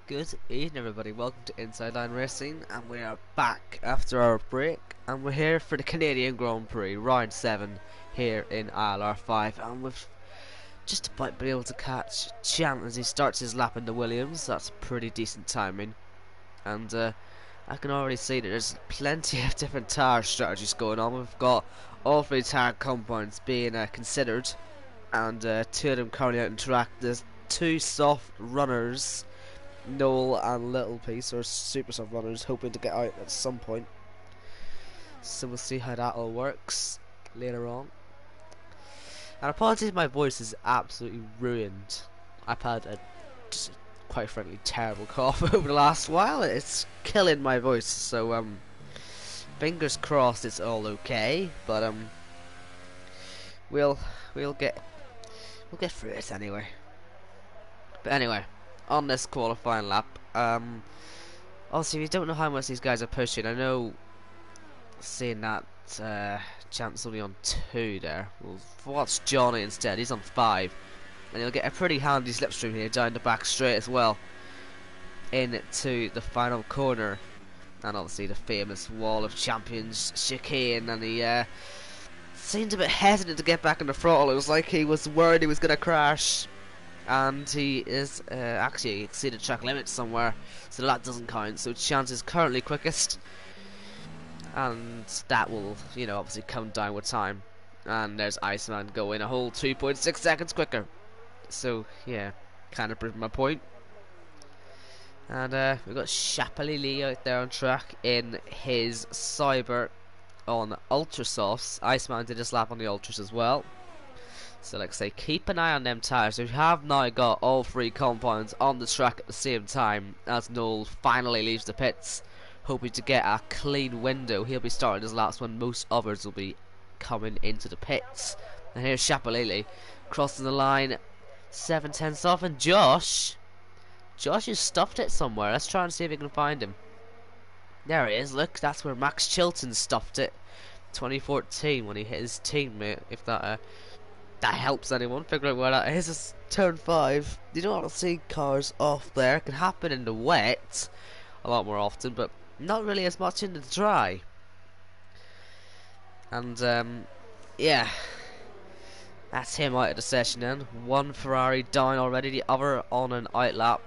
Good evening everybody, welcome to Inside Line Racing, and we are back after our break, and we're here for the Canadian Grand Prix, round 7 here in ILR5, and we've just about been able to catch Chant as he starts his lap in the Williams. That's pretty decent timing, and I can already see that there's plenty of different tyre strategies going on. We've got all three tyre compounds being considered, and two of them currently out in track. There's two soft runners, Noel and Little Piece, or super soft runners, hoping to get out at some point. So we'll see how that all works later on. And apologies, my voice is absolutely ruined. I've had a quite frankly terrible cough over the last while. It's killing my voice. So fingers crossed it's all okay. But we'll get through it anyway. But anyway, on this qualifying lap, obviously we don't know how much these guys are pushing. I know, seeing that Champ's only on 2 there, we'll watch Johnny instead. He's on 5, and he'll get a pretty handy slipstream here down the back straight as well into the final corner, and obviously the famous Wall of Champions chicane. And he seemed a bit hesitant to get back in the throttle. It was like he was worried he was going to crash, and he is actually exceeded track limit somewhere, so that doesn't count. So Chance is currently quickest, and that will, obviously come down with time. And there's Iceman going a whole 2.6 seconds quicker. So yeah, kind of proving my point. And we've got Chapelili out there on track in his Cyber on Ultra Softs. Iceman did his lap on the Ultras as well. So like I say, keep an eye on them tyres. We have now got all three compounds on the track at the same time as Noel finally leaves the pits, hoping to get a clean window. He'll be starting his laps when most others will be coming into the pits. And here's Chapelili crossing the line, 7/10 off, and Josh has stuffed it somewhere. Let's try and see if we can find him. There it is, look, that's where Max Chilton stuffed it, 2014, when he hit his teammate. If that helps anyone figure out where that is. It's turn 5. You don't want to see cars off there. It can happen in the wet a lot more often, but not really as much in the dry. And yeah, that's him out of the session then. One Ferrari down already, the other on an out lap.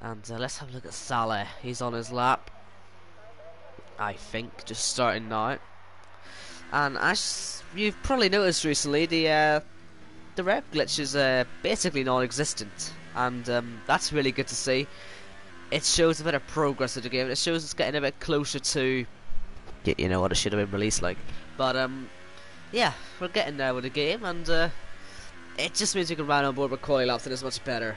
And let's have a look at Saleh. He's on his lap, I think, just starting now. And as you've probably noticed recently, the rev glitch is basically non-existent, and that's really good to see. It shows a bit of progress of the game. It shows it's getting a bit closer to, what it should have been released like. But yeah, we're getting there with the game, and it just means we can run on board with quality laps, and it's much better.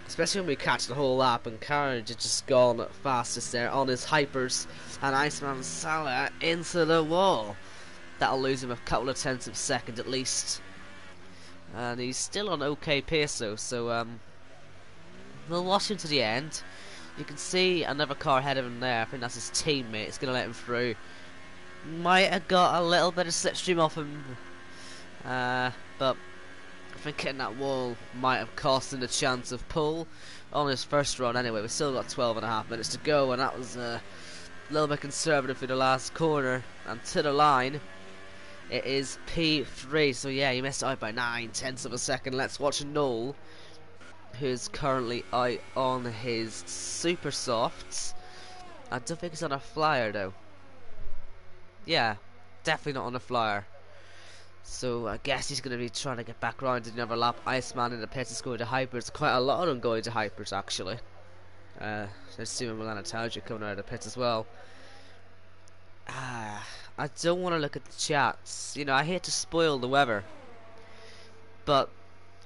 Especially when we catch the whole lap, and Carnage has just gone fastest there on his hypers, and Iceman Salah into the wall. That'll lose him a couple of tenths of a second at least, and he's still on okay pace though. So we'll watch him to the end. You can see another car ahead of him there. I think that's his teammate. It's gonna let him through. Might have got a little bit of slipstream off him, but I think hitting that wall might have cost him the chance of pole on his first run. Anyway, we've still got 12.5 minutes to go, and that was a little bit conservative for the last corner. And to the line, it is P3. So yeah, he missed out by 9/10 of a second. Let's watch Noel, who's currently out on his super softs. I don't think he's on a flyer though. Yeah, definitely not on a flyer. So I guess he's going to be trying to get back round to another lap. Iceman in the pits is going to hypers. Quite a lot of them going to hypers actually. There's Simon Milanitaggio coming out of the pits as well. I don't want to look at the chats. I hate to spoil the weather, but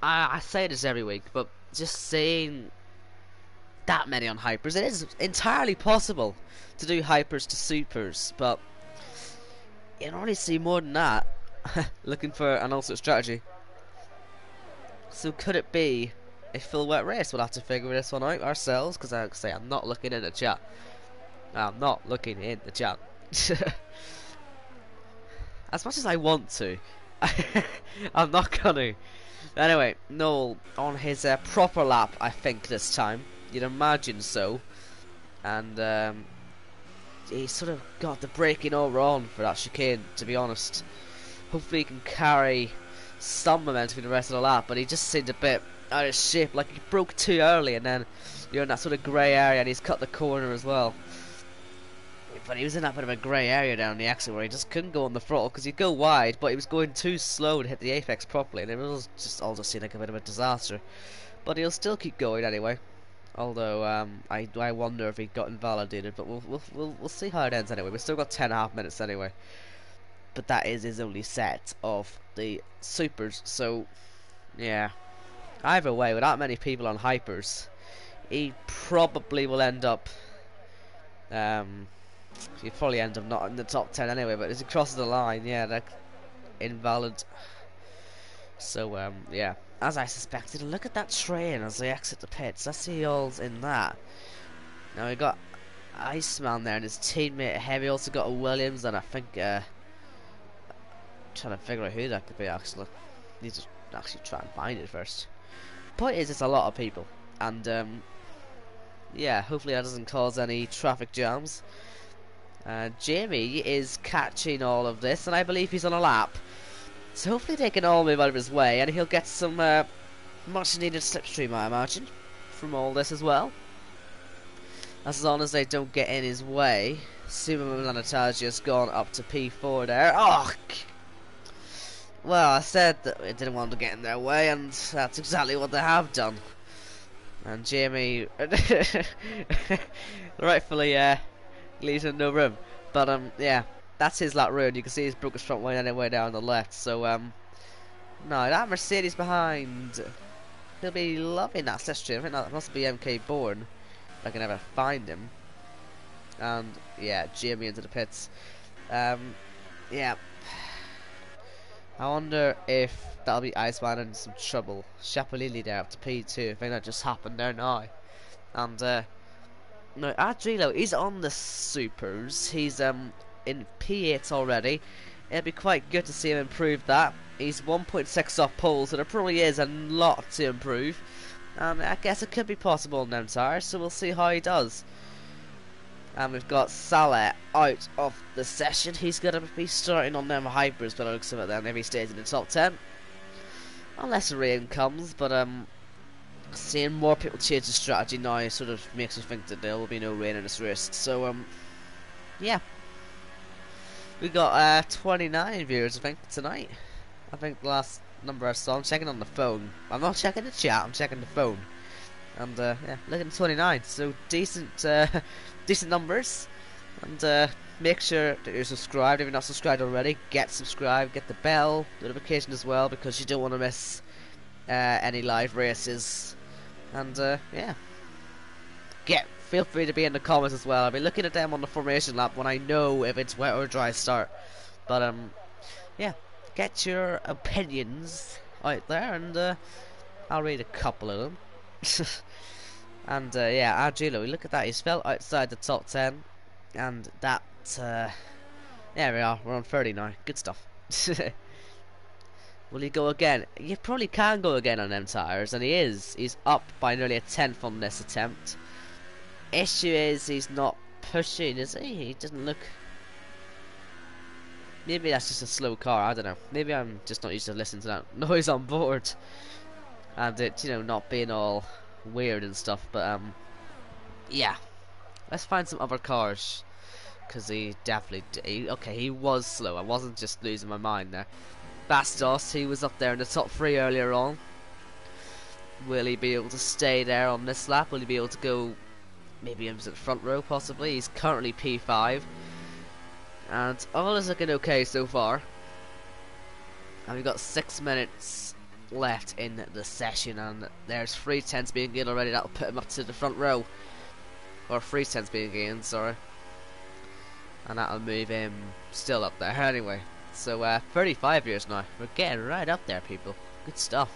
I say this every week, but just saying that many on hypers, it is entirely possible to do hypers to supers, but you can only see more than that. Looking for an alternate strategy. So could it be a full wet race? We'll have to figure this one out ourselves, because I say I'm not looking in the chat. I'm not looking in the chat. As much as I want to, I'm not gonna. Anyway, Noel on his proper lap, I think this time. You'd imagine so. And he sort of got the braking over on for that chicane, to be honest. Hopefully he can carry some momentum for the rest of the lap, but he just seemed a bit out of shape, like he broke too early, and then you're in that sort of grey area, and he's cut the corner as well. But he was in that bit of a grey area down the exit where he just couldn't go on the throttle because he'd go wide, but he was going too slow to hit the apex properly, and it was just all just seemed like a bit of a disaster. But he'll still keep going anyway. Although I wonder if he got invalidated, but we'll see how it ends anyway. We've still got 10.5 minutes anyway. But that is his only set of the supers, so yeah. Either way, with that many people on hypers, he probably will end up. He'll probably end up not in the top 10 anyway. But as he crosses the line, yeah, they're invalid. So yeah, as I suspected, look at that train as they exit the pits. I see all's in that. Now we got Iceman there and his teammate Heavy. Also got a Williams, and I think trying to figure out who that could be actually. Need to actually try and find it first. Point is, it's a lot of people, and yeah, hopefully that doesn't cause any traffic jams. Jamie is catching all of this, and I believe he's on a lap. So hopefully they can all move out of his way, and he'll get some much needed slipstream, I imagine, from all this as well. As long as they don't get in his way. Superman Lanatagia's gone up to P4 there. Oh! Well, I said that we didn't want to get in their way, and that's exactly what they have done. And Jamie rightfully leaves him no room. But yeah, that's his lap ruined. You can see he's broke his front wing anyway down the left. So no, that Mercedes behind, he'll be loving that slipstream. I think that must be MK Bourne, if I can ever find him. And yeah, Jamie into the pits. Yeah. I wonder if that'll be Iceman in some trouble. Chapalili there up to P2. I think that just happened there now. And no, Adrilo, he's on the supers. He's in P8 already. It'd be quite good to see him improve that. He's 1.6 off pole, so there probably is a lot to improve. And I guess it could be possible in them tires, so we'll see how he does. And we've got Salah out of the session. He's going to be starting on them hypers, but it looks like then if he stays in the top 10. Unless the rain comes, but seeing more people change the strategy now sort of makes me think that there will be no rain in this race. So yeah. We got 29 viewers I think tonight. I think the last number I saw. I'm checking on the phone. I'm not checking the chat, I'm checking the phone. And yeah, looking at 29, so decent decent numbers. And make sure that you're subscribed. If you're not subscribed already, get subscribed, get the bell notification as well, because you don't want to miss any live races. And yeah, feel free to be in the comments as well. I'll be looking at them on the formation lap when I know if it's wet or dry start. But yeah, get your opinions out there, and I'll read a couple of them. And yeah, Argilo, look at that, he's fell outside the top 10. And that there we are, we're on 30 now. Good stuff. Will he go again? You probably can go again on them tires, and he is. He's up by nearly a tenth on this attempt. Issue is he's not pushing, is he? He doesn't look. Maybe that's just a slow car, I don't know. Maybe I'm just not used to listening to that noise on board. And it, you know, not being all weird and stuff, but yeah, let's find some other cars, because he definitely okay, he was slow. I wasn't just losing my mind there. Bastos, he was up there in the top 3 earlier on. Will he be able to stay there on this lap? Will he be able to go maybe into the front row possibly? He's currently P5, and all is looking okay so far. And we've got 6 minutes left in the session, and there's 3 tenths being gained already. That'll put him up to the front row, or 3 tenths being gained, sorry, and that'll move him still up there anyway. So 35 years now, we're getting right up there, people. Good stuff.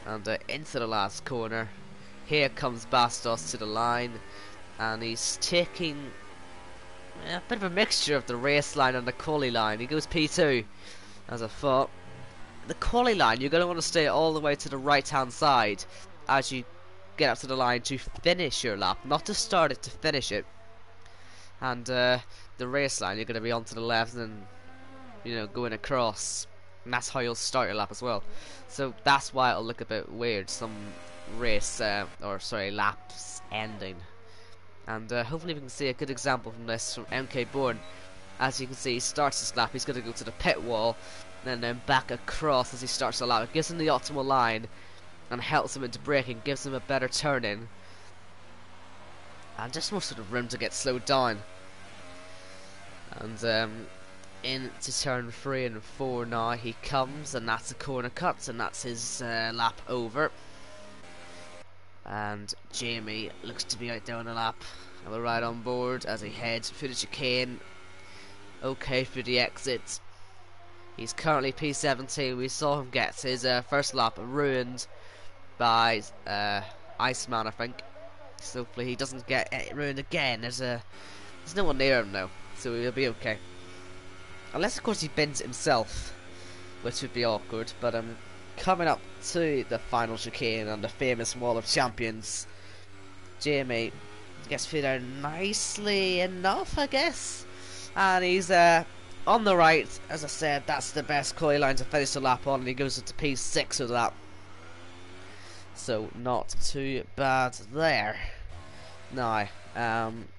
And into the last corner, here comes Bastos to the line, and he's taking a bit of a mixture of the race line and the quali line. He goes P2, as I thought. The quali line, you're going to want to stay all the way to the right hand side as you get up to the line to finish your lap, not to start it, to finish it. And the race line, you're going to be onto the left and, you know, going across, and that's how you'll start your lap as well. So that's why it'll look a bit weird, some race laps ending. And hopefully we can see a good example from this from MK Bourne. As you can see, he starts his lap, he's going to go to the pit wall and then back across as he starts the lap. It gives him the optimal line and helps him into braking, gives him a better turn in and just more sort of room to get slowed down. And into turn 3 and 4 now he comes, and that's a corner cut, and that's his lap over. And Jamie looks to be out there on the lap, and we're right on board as he heads through the chicane. Okay, through the exit. He's currently P17. We saw him get his first lap ruined by Iceman, I think. So hopefully he doesn't get it ruined again. There's no one near him now, so he'll be okay. Unless of course he bends it himself, which would be awkward. But coming up to the final chicane on the famous Wall of Champions, Jamie gets through there nicely enough, I guess. And he's on the right, as I said, that's the best coil line to finish the lap on, and he goes into P6 with that. So not too bad there. Now,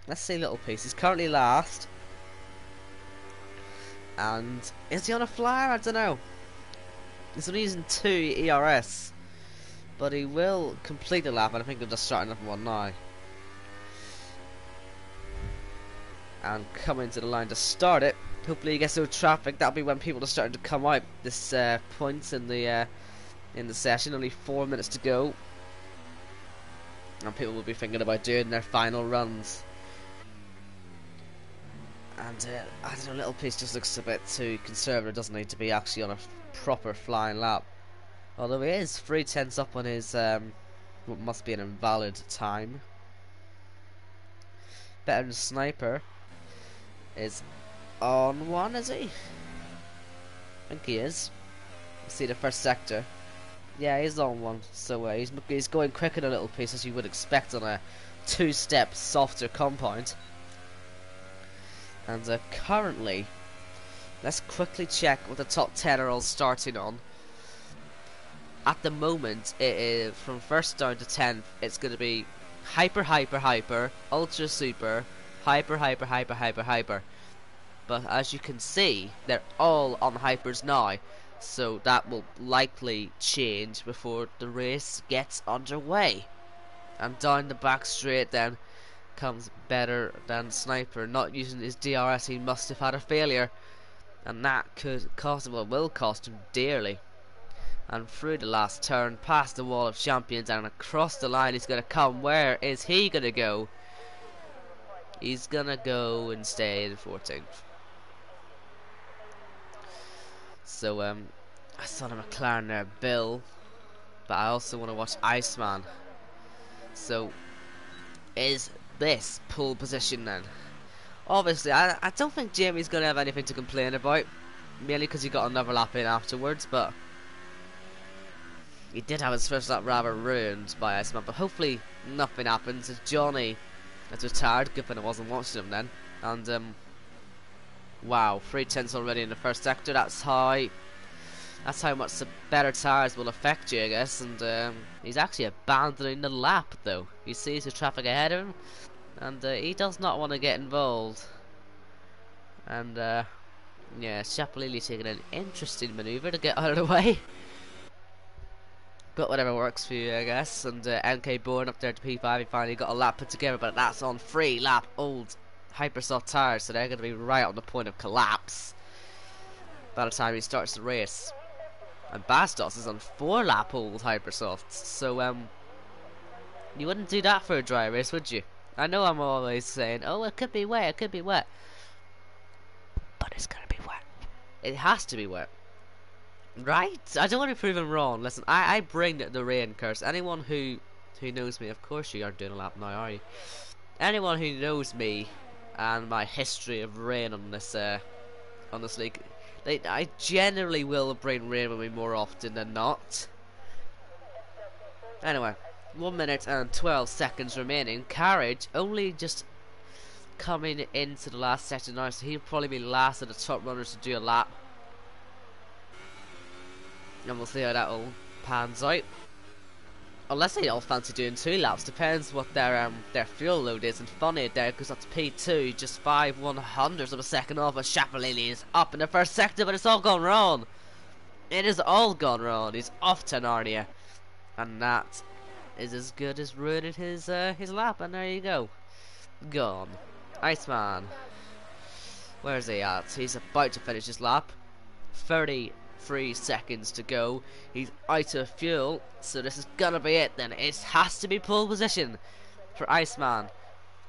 let's see little piece. He's currently last. And is he on a flyer? I don't know. He's only using 2 ERS. But he will complete the lap, and I think he'll just start another one now. And come into the line to start it. Hopefully he gets no traffic. That'll be when people are starting to come out. This point in the session. Only 4 minutes to go, and people will be thinking about doing their final runs. And I don't know, little piece just looks a bit too conservative, doesn't he, to be actually on a proper flying lap. Although he is 3/10 up on his what must be an invalid time. Better than Sniper is on one, is he? I think he is. See the first sector. Yeah, he's on one. So he's going quicker than a little piece, as you would expect on a 2-step softer compound. And currently, let's quickly check what the top 10 are all starting on. At the moment, it is from first down to 10th. It's going to be hyper, hyper, hyper, ultra, super, hyper, hyper, hyper, hyper, hyper. But as you can see, they're all on hypers now, so that will likely change before the race gets underway. And down the back straight then comes Better Than Sniper. Not using his DRS, he must have had a failure, and that could cost him, well, will cost him dearly. And through the last turn, past the Wall of Champions, and across the line he's going to come. Where is he going to go? He's going to go and stay in 14th. So I saw the McLaren there, Bill, but I also want to watch Iceman. So is this pole position then? Obviously, I don't think Jamie's going to have anything to complain about, mainly because he got another lap in afterwards, but he did have his first lap rather ruined by Iceman. But hopefully nothing happens, as Johnny is retired. Good thing I wasn't watching him then. And wow, 3/10 already in the first sector. That's how much the better tyres will affect you, I guess. And he's actually abandoning the lap, though. He sees the traffic ahead of him, and he does not want to get involved. And yeah, Chapalili taking an interesting manoeuvre to get out of the way. But whatever works for you, I guess. And NK Bourne up there to P5. He finally got a lap put together, but that's on 3 lap old hypersoft tyres, so they're going to be right on the point of collapse by the time he starts the race. And Bastos is on 4 lap old hypersofts, so you wouldn't do that for a dry race, would you? I know I'm always saying, oh, it could be wet, it could be wet, but it's going to be wet. It has to be wet, right? I don't want to prove him wrong. Listen, I bring the rain curse. Anyone who knows me, of course you aren't doing a lap now, are you? Anyone who knows me and my history of rain on this league, I generally will bring rain with me more often than not. Anyway, 1 minute and 12 seconds remaining. Carriage only just coming into the last section now, so he'll probably be last of the top runners to do a lap. And we'll see how that all pans out. Unless they all fancy doing 2 laps, depends what their fuel load is. And funny there, because that's P2, just 5/100ths of a second off, and Chapelini is up in the first sector, but it's all gone wrong. It is all gone wrong. He's off to Narnia, and that is as good as ruining his lap. And there you go, gone. Iceman, where's he at? He's about to finish his lap. 33 seconds to go. He's out of fuel, so this is gonna be it then. It has to be pole position for Iceman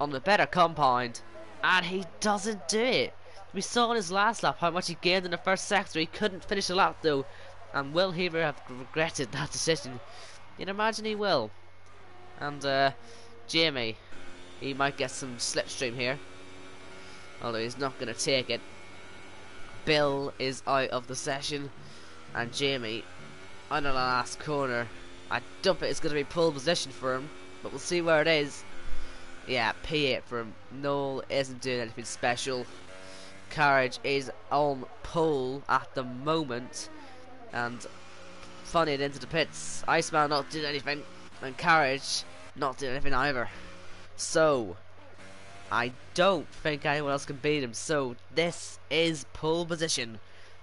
on the better compound, and he doesn't do it. We saw in his last lap how much he gained in the first sector. He couldn't finish the lap though, and will he ever have regretted that decision? You'd imagine he will. And Jamie, he might get some slipstream here, although he's not going to take it. Bill is out of the session, and Jamie on the last corner. I dump it, it's going to be pole position for him, but we'll see where it is. Yeah, P8 for him. Noel isn't doing anything special. Carriage is on pole at the moment, and funny it into the pits. Iceman not doing anything, and Carriage not doing anything either. So I don't think anyone else can beat him. So this is pole position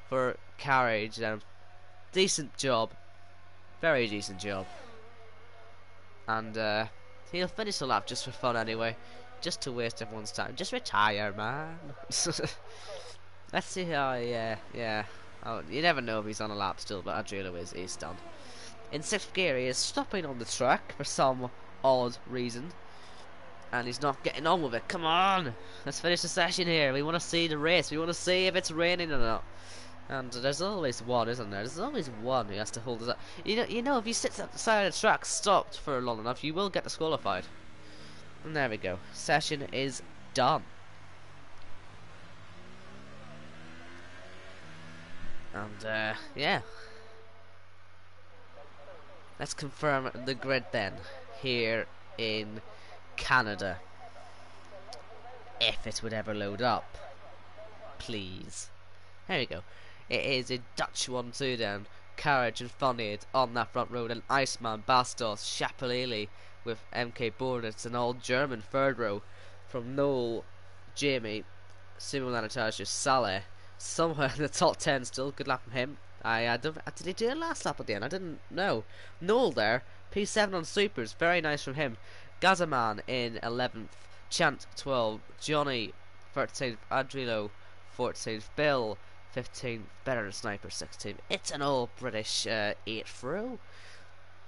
for Carriage. Decent job, very decent job, and he'll finish the lap just for fun anyway, just to waste everyone's time. Just retire, man. Let's see how. Yeah. Oh, you never know if he's on a lap still, but Adriano he's done. In 6th gear, he is stopping on the track for some odd reason, and he's not getting on with it. Come on, let's finish the session here. We want to see the race. We want to see if it's raining or not. And there's always one, isn't there? There's always one who has to hold us up. You know, if you sit at the side of the track stopped for long enough, you will get disqualified. And there we go. Session is done. And yeah, let's confirm the grid then here in Canada, if it would ever load up, please. There we go. It is a Dutch 1-2 then. Carriage and Funnied on that front row, and Iceman, Bastos, Chapelini with MK Bornitz, an all German third row from Noel, Jamie, Simon Lanatasius, Saleh, somewhere in the top 10 still. Good lap from him. Did he do a last lap at the end? I didn't know. Noel there, P7 on supers, very nice from him. Gazaman in 11th, Chant 12th, Johnny 13th, Adrilo 14th, Bill 15th, Better than Sniper 16th. It's an all British 8th row.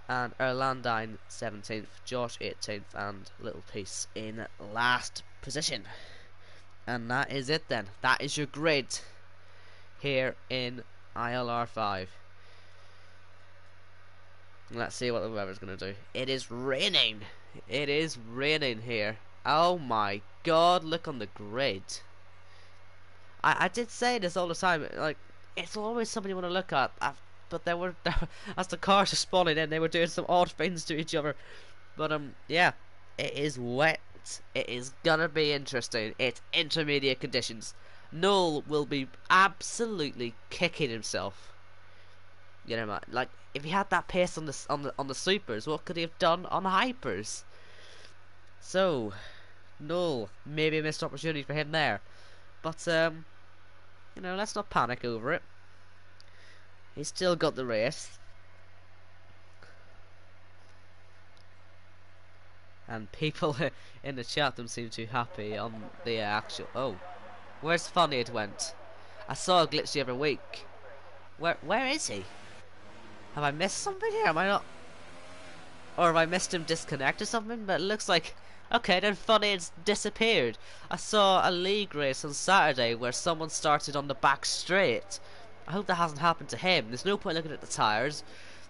And Erlandine 17th, Josh 18th, and Little Piece in last position. And that is it then. That is your grid here in ILR5. Let's see what the weather's going to do. It is raining. It is raining here. Oh my god, look on the grid. I did say this all the time, like, it's always something you want to look at, but as the cars are spawning in, they were doing some odd things to each other. But yeah, it is wet. It is gonna be interesting. It's intermediate conditions. Noel will be absolutely kicking himself. You know, man, like, if he had that pace on the supers, what could he have done on the hypers? So, Noel, maybe a missed opportunity for him there. But you know, let's not panic over it. He's still got the race. And people in the chat don't seem too happy on the actual. Oh, where's Funny it went? I saw a glitch the other week. Where is he? Have I missed something here? Am I not? Or have I missed him disconnect or something? But it looks like, okay, then Funny it's disappeared. I saw a league race on Saturday where someone started on the back straight. I hope that hasn't happened to him. There's no point looking at the tyres,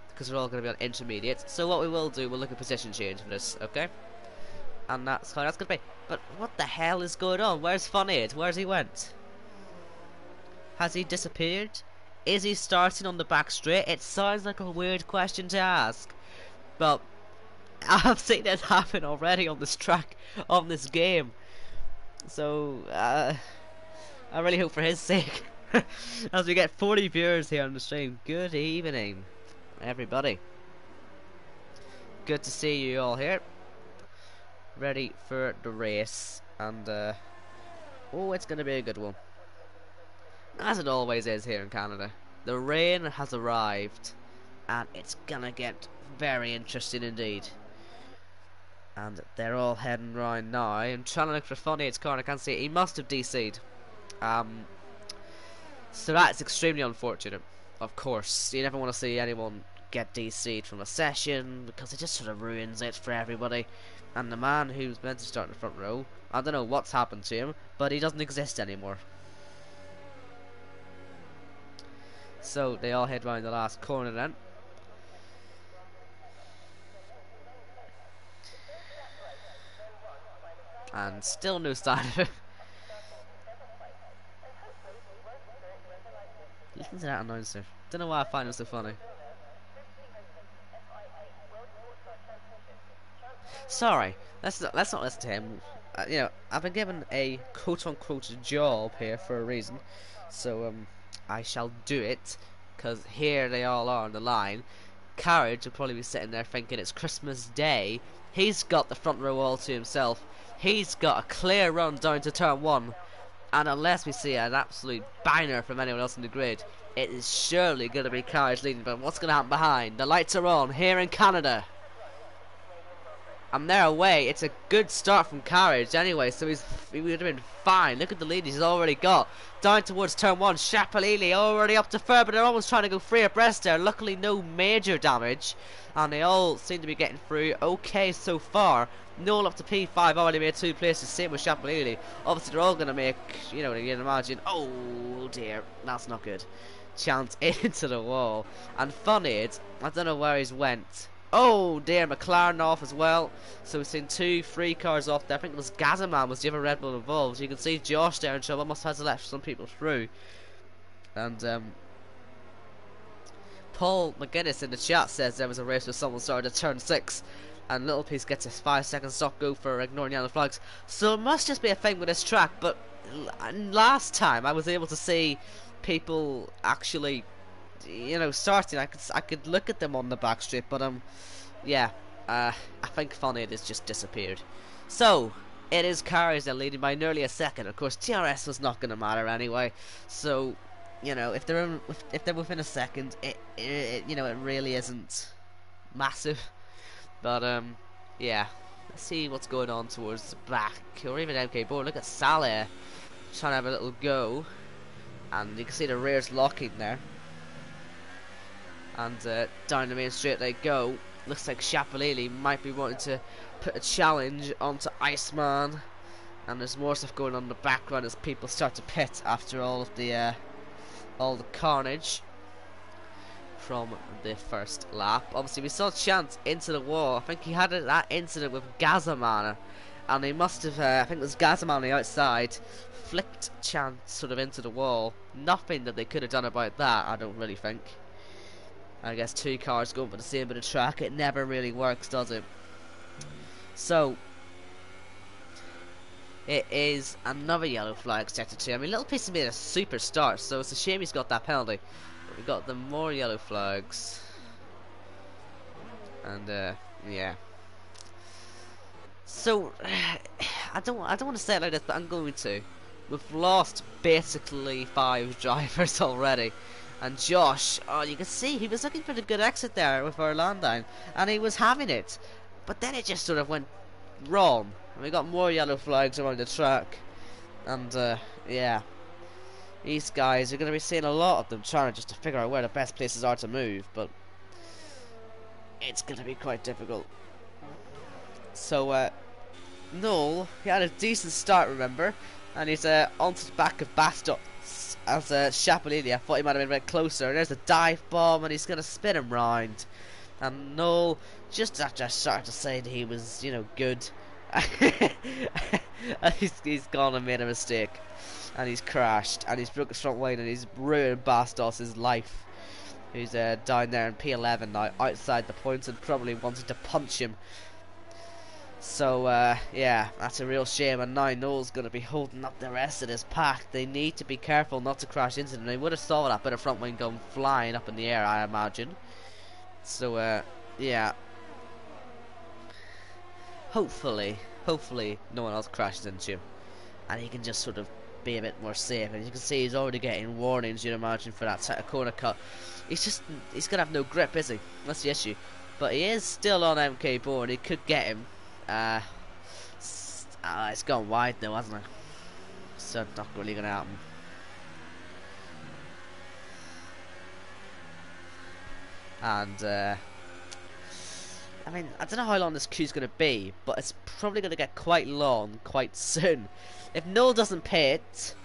because they're all going to be on intermediate. So what we will do, we'll look at position change for this, okay? And that's how that's going to be. But what the hell is going on? Where's Funny? Where's he went? Has he disappeared? Is he starting on the back straight? It sounds like a weird question to ask, but I've seen it happen already on this track, on this game. So I really hope for his sake, as we get 40 viewers here on the stream. Good evening, everybody. Good to see you all here, ready for the race, and oh, it's gonna be a good one, as it always is here in Canada. The rain has arrived, and it's gonna get very interesting indeed. And they're all heading round now. I'm trying to look for Funny car, and I can't see it. He must have DC'd. So that's extremely unfortunate. Of course, you never want to see anyone get DC'd from a session, because it just sort of ruins it for everybody. And the man who's meant to start in the front row, I don't know what's happened to him, but he doesn't exist anymore. So they all head round the last corner then. And still no sign of him. Listen to that announcer. Don't know why I find him so funny. Sorry, let's not listen to him. You know, I've been given a quote-unquote job here for a reason, so I shall do it, because here they all are on the line. Carriage will probably be sitting there thinking it's Christmas Day. He's got the front row all to himself. He's got a clear run down to turn 1, and unless we see an absolute banger from anyone else in the grid, it is surely going to be Carriage leading. But what's going to happen behind? The lights are on here in Canada, and they're away. It's a good start from Carriage anyway, so he would have been fine. Look at the lead he's already got down towards turn 1. Shapalili already up to third, but they're almost trying to go free abreast there. Luckily no major damage, and they all seem to be getting through okay so far. Noel up to P5 already made 2 places, same with Shapalili. Obviously they're all going to make, you know, you can imagine, oh dear, that's not good, chance into the wall. And Funny, I don't know where he's went. Oh dear, McLaren off as well. So we've seen 2 free cars off there. I think it was Gazaman was the other Red Bull involved. So you can see Josh there in trouble. Must have to let some people through. And Paul McGuinness in the chat says there was a race where someone started at turn 6, and Little Piece gets a 5-second stop go for ignoring yellow flags. So it must just be a thing with this track. But last time I was able to see people actually, you know, starting. I could look at them on the back straight, but yeah, I think Funny has just disappeared. So it is Carriage they're leading by nearly a second. Of course, TRS was not going to matter anyway. So, you know, if they're within a second, it you know, it really isn't massive. But yeah, let's see what's going on towards the back, or even MK board. Look at Saleh trying to have a little go, and you can see the rear's locking there. And down the main straight they go. Looks like Shapalili might be wanting to put a challenge onto Iceman. And there's more stuff going on in the background as people start to pit after all the carnage from the first lap. Obviously we saw Chance into the wall. I think he had that incident with Gazaman, and he must have, I think it was Gazaman on the outside, flicked Chance sort of into the wall. Nothing that they could have done about that, I don't really think. I guess 2 cars going for the same bit of track, it never really works, does it? So it is another yellow flag sector 2. I mean, Little Piece has made a super start, so it's a shame he's got that penalty. But we got the more yellow flags, and yeah. So I don't want to say it like this, but I'm going to. We've lost basically 5 drivers already. And Josh, oh, you can see he was looking for the good exit there with our land down, and he was having it, but then it just sort of went wrong, and we got more yellow flags around the track. And yeah, these guys are going to be seeing a lot of them trying just to figure out where the best places are to move, but it's going to be quite difficult. So Noel, he had a decent start, remember, and he's onto the back of Bastos. As Shapalili, I thought he might have been a bit closer. There's a dive bomb, and he's going to spin him round. And Noel, just after I started to say that he was, you know, good, he's gone and made a mistake. And he's crashed, and he's broke his front wing, and he's ruined Bastos' life. Who's down there in P11 now, outside the points, and probably wanted to punch him So yeah, that's a real shame, and now Noel's going to be holding up the rest of this pack. They need to be careful not to crash into them. They would have saw that bit of front wing going flying up in the air, I imagine. So yeah, hopefully no one else crashes into him, and he can just sort of be a bit more safe. And you can see he's already getting warnings, you'd imagine, for that set of corner cut. He's gonna have no grip, is he? That's the issue. But he is still on MK board. He could get him. It's gone wide though, hasn't it? So not really gonna happen. And I mean, I don't know how long this queue's gonna be, but it's probably gonna get quite long quite soon. If Noel doesn't pit,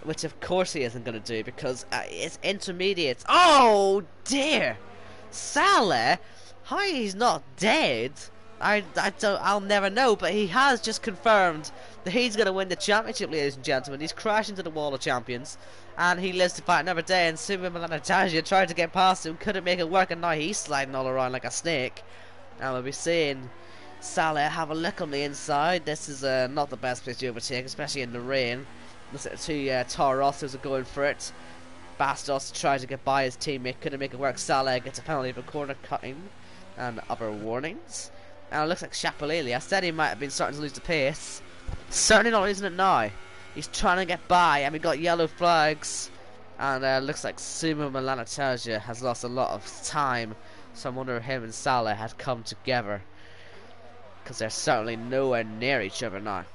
which of course he isn't gonna do because it's intermediates. Oh dear, Salah, how he's not dead, I'll never know. But he has just confirmed that he's gonna win the championship, ladies and gentlemen. He's crashed into the wall of champions, and he lives to fight another day. And Sumo Milanatajia tried to get past him, couldn't make it work, and now he's sliding all around like a snake. And we'll be seeing Salah have a look on the inside. This is not the best place to overtake, especially in the rain. Looks like the two Toro Rossos are going for it. Bastos tried to get by his teammate, couldn't make it work. Salah gets a penalty for corner cutting and other warnings. And it looks like Chapelele, I said he might have been starting to lose the pace. Certainly not losing it now. He's trying to get by, and we got yellow flags. And looks like Sumo Milanatajia has lost a lot of time. So I wonder if him and Salah had come together, because they're certainly nowhere near each other now.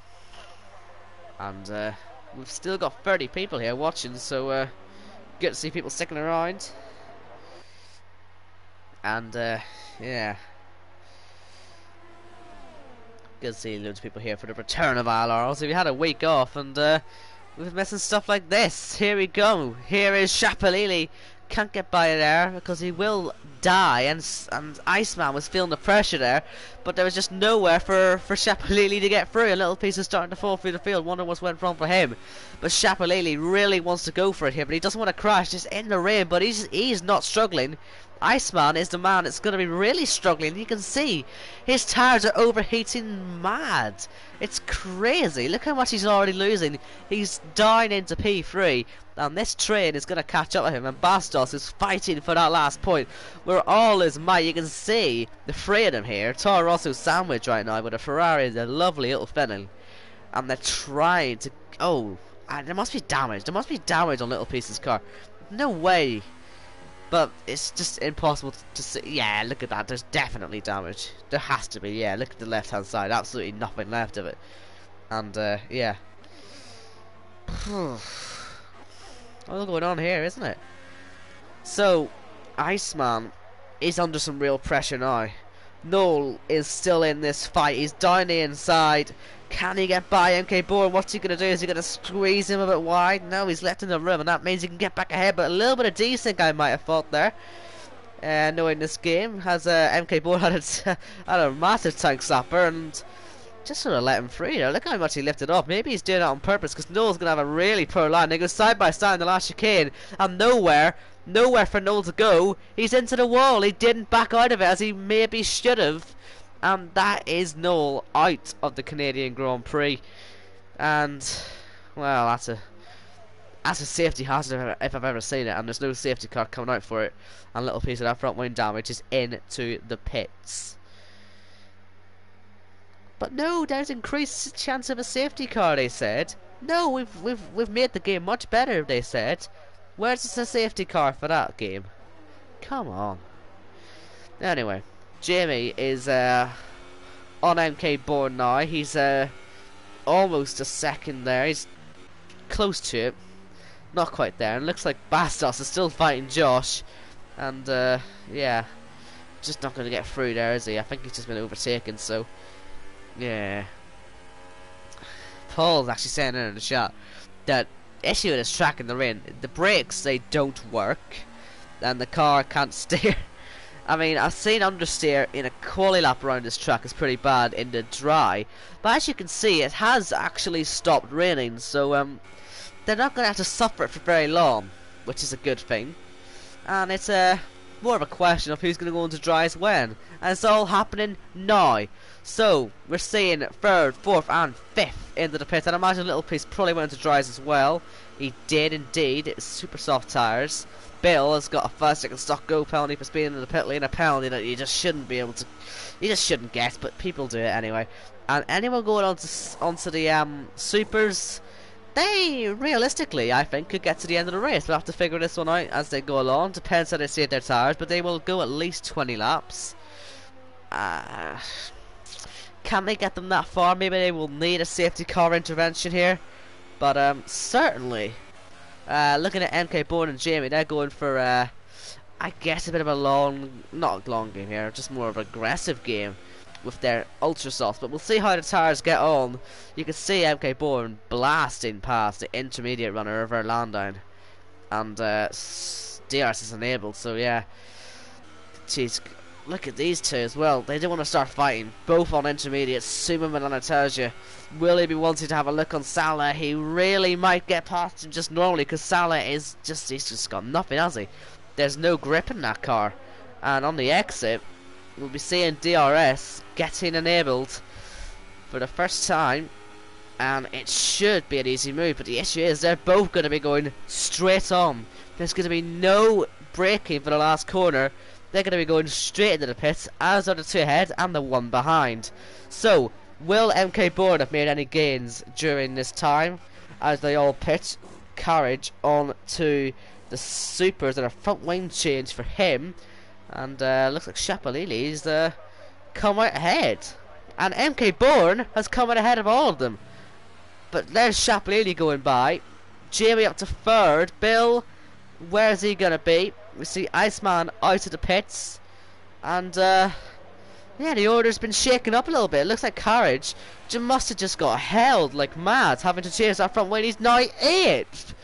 And we've still got 30 people here watching, so good to see people sticking around. And yeah, good to see loads of people here for the return of ILR. So we had a week off, and we're missing stuff like this. Here we go. Here is Chapelele. Can't get by there because he will die, and Iceman was feeling the pressure there, but there was just nowhere for Chapelele to get through. A little piece is starting to fall through the field. Wonder what's went wrong for him. But Chapelele really wants to go for it here, but he doesn't want to crash just in the rain. But he's not struggling. Iceman is the man that's going to be really struggling. You can see his tires are overheating mad. It's crazy. Look how much he's already losing. He's down into P3, and this train is going to catch up with him. And Bastos is fighting for that last point where all is might. You can see the three of them here. Toro Rosso sandwich right now with a Ferrari and a lovely little Fennel, and they're trying to. Oh, there must be damage. There must be damage on Little Piece's car. No way. But it's just impossible to see. Yeah, look at that. There's definitely damage. There has to be. Yeah, look at the left-hand side. Absolutely nothing left of it. And yeah. All going on here, isn't it? So, Iceman is under some real pressure now. Noel is still in this fight. He's down the inside. Can he get by MK Bourne? What's he going to do? Is he going to squeeze him a bit wide? No, he's left in the room, and that means he can get back ahead. But a little bit of desync I might have thought there. Knowing this game has MK Bourne had a massive tank stopper and just sort of let him free there. Look how much he lifted up. Maybe he's doing it on purpose because Noel's going to have a really poor line. They go side by side in the last chicane, and nowhere for Noel to go. He's into the wall. He didn't back out of it as he maybe should have. And that is Noel out of the Canadian Grand Prix. And well, that's a safety hazard if I've ever seen it. And there's no safety car coming out for it. And a little piece of that front wing damage is into the pits. But no, there's increased chance of a safety car, they said. No, we've made the game much better, they said. Where's the safety car for that game? Come on. Anyway, Jamie is on MK Bourne now. He's almost a second there. He's close to it. Not quite there. And looks like Bastos is still fighting Josh. And yeah, just not going to get through there, is he? I think he's just been overtaken, so yeah. Paul's actually saying in the shot that issue with this track in the rain, the brakes, they don't work, and the car can't steer. I mean, I've seen understeer in a quali lap around this track is pretty bad in the dry, but as you can see, it has actually stopped raining, so they're not going to have to suffer it for very long, which is a good thing. And it's more of a question of who's going to go into dries when, and it's all happening now. So we're seeing 3rd, 4th and 5th into the pit, and I imagine Little Piece probably went into dries as well. He did indeed. It's super soft tyres. Bill has got a 5-second stop go penalty for speeding in the pit lane, a penalty that you just shouldn't be able to, you just shouldn't get, but people do it anyway. And anyone going onto the supers, they realistically, I think, could get to the end of the race. We'll have to figure this one out as they go along. Depends how they save their tyres, but they will go at least 20 laps. Can they get them that far? Maybe they will need a safety car intervention here. But certainly, looking at MK Bourne and Jamie, they're going for, I guess, a bit of a not long game here, just more of an aggressive game with their ultra softs. But we'll see how the tyres get on. You can see MK Bourne blasting past the intermediate runner of Erlandine, and DRS is enabled. So yeah, jeez, look at these two as well. They do want to start fighting, both on intermediate. Suma Milana tells you, will he be wanting to have a look on Salah? He really might get past him just normally, because Salah is just, he's just got nothing, has he? There's no grip in that car. And on the exit, we'll be seeing DRS getting enabled for the first time, and it should be an easy move, but the issue is they're both going to be going straight on. There's going to be no braking for the last corner. They're going to be going straight into the pits, as are the two ahead and the one behind. So, will MK Bourne have made any gains during this time as they all pit? Carriage on to the supers and a front wing change for him. And looks like Chapalili's come out ahead. And MK Bourne has come out ahead of all of them. But there's Chapalili going by. Jamie up to 3rd. Bill, where's he going to be? We see Iceman out of the pits. And yeah, the order's been shaken up a little bit. It looks like Carriage must have just got held like mad, having to chase that front wing. He's now 8th.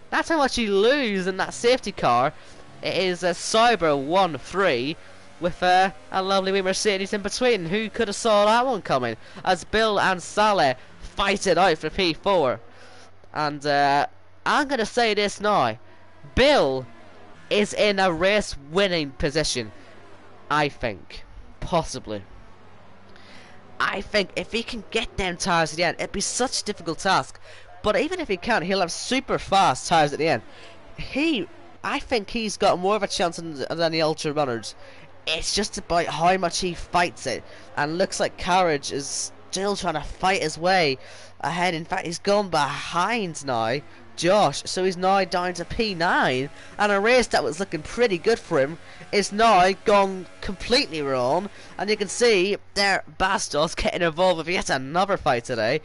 That's how much you lose in that safety car. It is a Cyber 1-3 with a lovely wee Mercedes in between. Who could have saw that one coming? As Bill and Saleh fight it out for P4. And I'm going to say this now. Bill is in a race winning position, I think. Possibly. I think if he can get them tyres at the end, it'd be such a difficult task. But even if he can't, he'll have super fast tyres at the end. I think he's got more of a chance than the ultra runners. It's just about how much he fights it. And looks like Carriage is still trying to fight his way ahead. In fact, he's gone behind now Josh, so he's now down to P9, and a race that was looking pretty good for him is now gone completely wrong. And you can see there Bastos getting involved with yet another fight today,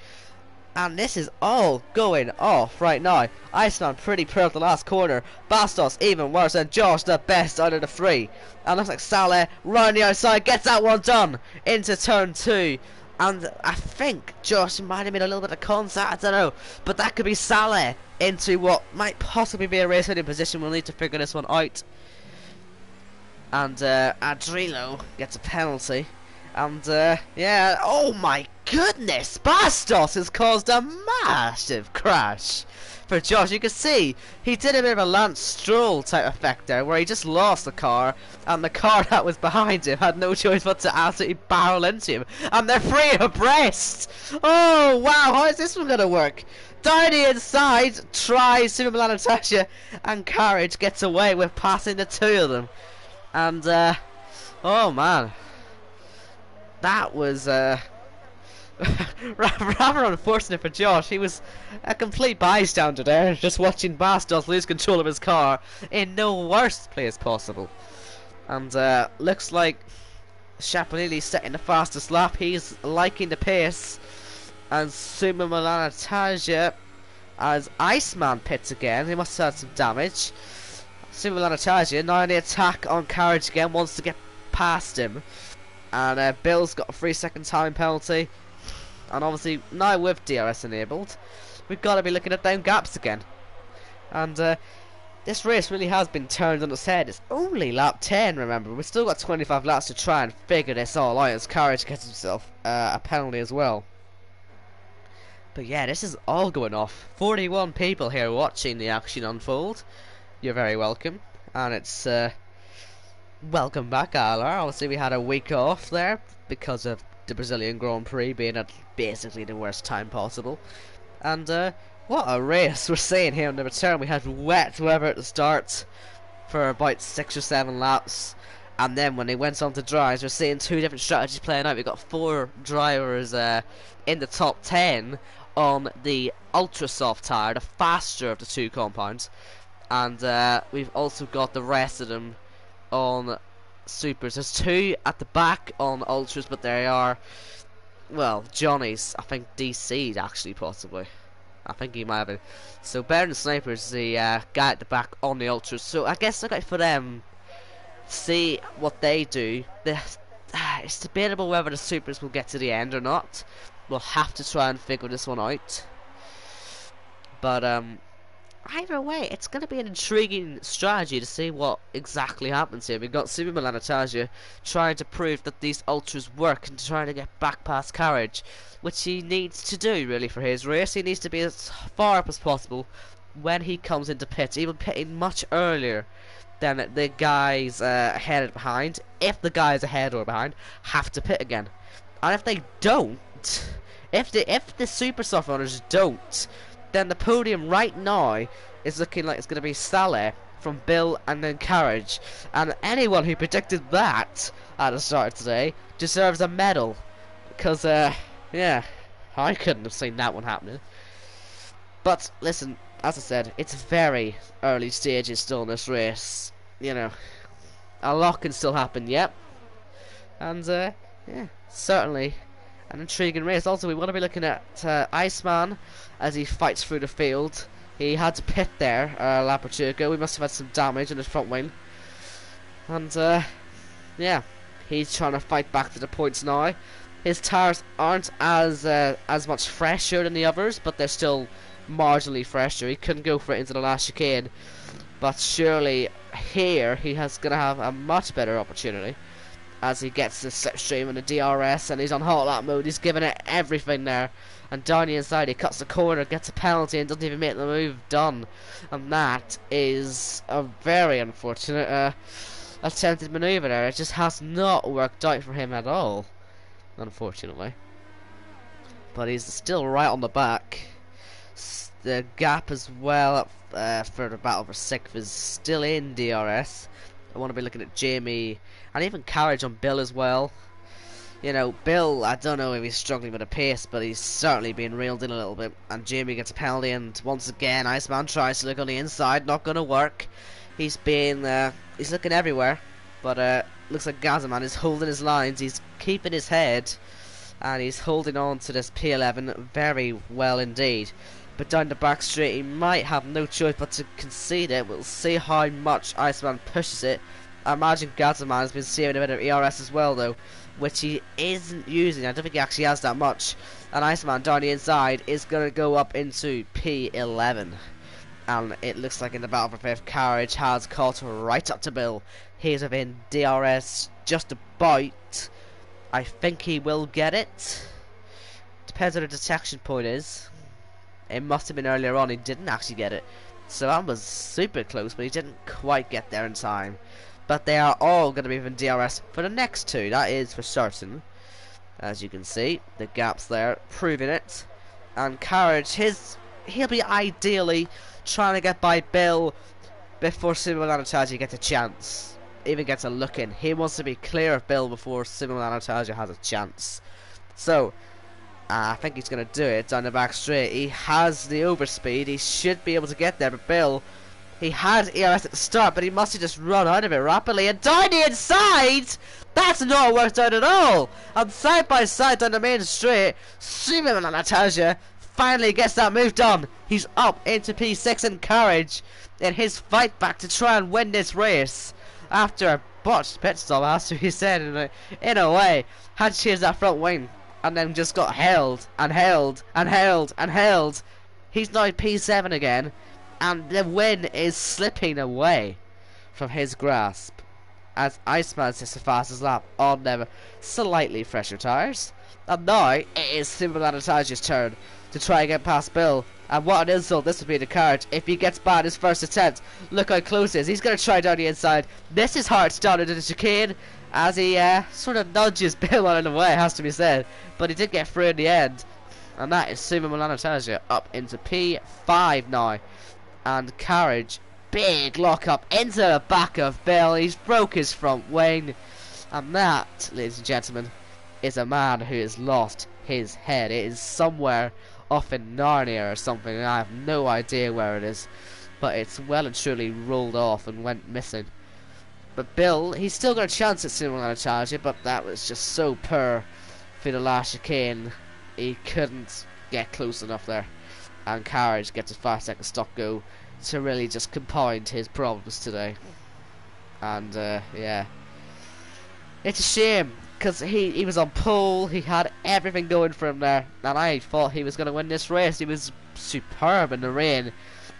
and this is all going off right now. Iceman pretty poor at the last corner, Bastos even worse, and Josh the best out of the 3. And looks like Saleh round the outside gets that one done into turn 2. And I think Josh might have made a little bit of contact, I don't know, but that could be Saleh into what might possibly be a race winning position. We'll need to figure this one out. And Adrilo gets a penalty. And yeah, oh my goodness, Bastos has caused a massive crash for Josh. You can see he did a bit of a Lance Stroll type effect there, where he just lost the car, and the car that was behind him had no choice but to absolutely barrel into him, and they're free abreast. Oh wow, how is this one gonna work? Down the inside tries Super Milan Natasha, and Carriage gets away with passing the 2 of them. And oh man, that was rather unfortunate for Josh. He was a complete bystander there, just watching Bastos lose control of his car in no worst place possible. And looks like Chapalili's setting the fastest lap. He's liking the pace. And Suma Milanataja, as Iceman pits again, he must have had some damage. Suma Milanataja now in the attack on Carriage again, wants to get past him. And Bill's got a 3-second time penalty. And obviously now with DRS enabled, we've got to be looking at down gaps again. And this race really has been turned on its head. It's only lap 10, remember. We've still got 25 laps to try and figure this all out, as Carriage gets himself a penalty as well. But yeah, this is all going off. 41 people here watching the action unfold. You're very welcome. And it's Welcome back, ILR. Obviously, we had a week off there because of the Brazilian Grand Prix being at basically the worst time possible. And what a race we're seeing here on the return. We had wet weather at the start for about 6 or 7 laps. And then when they went on to dries, we're seeing two different strategies playing out. We've got 4 drivers in the top 10 on the ultra soft tyre, the faster of the 2 compounds. And we've also got the rest of them on supers. There's 2 at the back on ultras, but they are, well, Johnny's, I think, DC'd actually, possibly. I think he might have been. So Baron Sniper's the guy at the back on the ultras. So I guess look out for them. See what they do. It's debatable whether the supers will get to the end or not. We'll have to try and figure this one out. But either way, it's going to be an intriguing strategy to see what exactly happens here. We've got Super Anastasia trying to prove that these ultras work and trying to get back past Carriage, which he needs to do really for his race. He needs to be as far up as possible when he comes into pits, even pitting much earlier than the guys ahead and behind. If the guys ahead or behind have to pit again, and if they don't, if the super soft runners don't, then the podium right now is looking like it's going to be Saleh from Bill and then Carriage. And anyone who predicted that at the start of today deserves a medal. Because, yeah, I couldn't have seen that one happening. But, listen, as I said, it's very early stages still in this race. You know, a lot can still happen yet. And, yeah, certainly an intriguing race. Also, we want to be looking at Iceman as he fights through the field. He had to pit there a lap or 2 ago. We must have had some damage on his front wing. And yeah, he's trying to fight back to the points now. His tyres aren't as much fresher than the others, but they're still marginally fresher. He couldn't go for it into the last chicane, but surely here he has going to have a much better opportunity as he gets the slipstream and the DRS, and he's on hot lap mode. He's giving it everything there, and down the inside he cuts the corner, gets a penalty and doesn't even make the move done, and that is a very unfortunate attempted manoeuvre there. It just has not worked out for him at all, unfortunately. But he's still right on the back. The gap as well for the battle for 6th is still in DRS. I want to be looking at Jamie and even Carriage on Bill as well. You know, Bill, I don't know if he's struggling with the pace, but he's certainly being reeled in a little bit. And Jamie gets a penalty, and once again, Iceman tries to look on the inside. Not going to work. He's looking everywhere, but looks like Gazaman is holding his lines. He's keeping his head, and he's holding on to this P11 very well indeed. But down the back straight, he might have no choice but to concede it. We'll see how much Iceman pushes it. I imagine Gazaman has been saving a bit of ERS as well, though, which he isn't using. I don't think he actually has that much. And Iceman down the inside is going to go up into P11. And it looks like in the battle for 5th, Carriage has caught right up to Bill. He's within DRS just about. I think he will get it. Depends on the detection point is. It must have been earlier on, he didn't actually get it. So that was super close, but he didn't quite get there in time. But they are all going to be within DRS for the next 2, that is for certain. As you can see, the gaps there, proving it. And Carriage, he'll be ideally trying to get by Bill before Simon Anataji gets a chance. Even gets a look in. He wants to be clear of Bill before Simon Anataji has a chance. So, I think he's going to do it down the back straight. He has the overspeed. He should be able to get there. But Bill, he had ERS at the start, but he must have just run out of it rapidly. And down the inside, that's not worked out at all. And side by side down the main straight, Simon Natasha finally gets that move done. He's up into P6 and Carriage in his fight back to try and win this race. After a botched pit stop, as he said, in a way, had to change that front wing. And then just got held and held and held and held. He's now P7 again, and the win is slipping away from his grasp as Iceman sits the fastest lap on them slightly fresher tyres. And now it is Simon Anataja's turn to try and get past Bill. And what an insult this would be to Carriage if he gets bad his first attempt. Look how close he is. He's going to try down the inside. This is hard down into the chicane as he sort of nudges Bill on the way, has to be said. But he did get through in the end. And that is Sumo Milano up into P5 now. And Carriage, big lock up into the back of Bill. He's broke his front wing. And that, ladies and gentlemen, is a man who has lost his head. It is somewhere off in Narnia or something. I have no idea where it is, but it's well and truly rolled off and went missing. But Bill, he's still got a chance at Sumo Milano Challenge, but that was just so poor for the last chicane. He couldn't get close enough there, and Carriage gets a 5-second stop go to really just compound his problems today. And yeah, it's a shame, because he was on pole, he had everything going for him there, and I thought he was going to win this race. He was superb in the rain,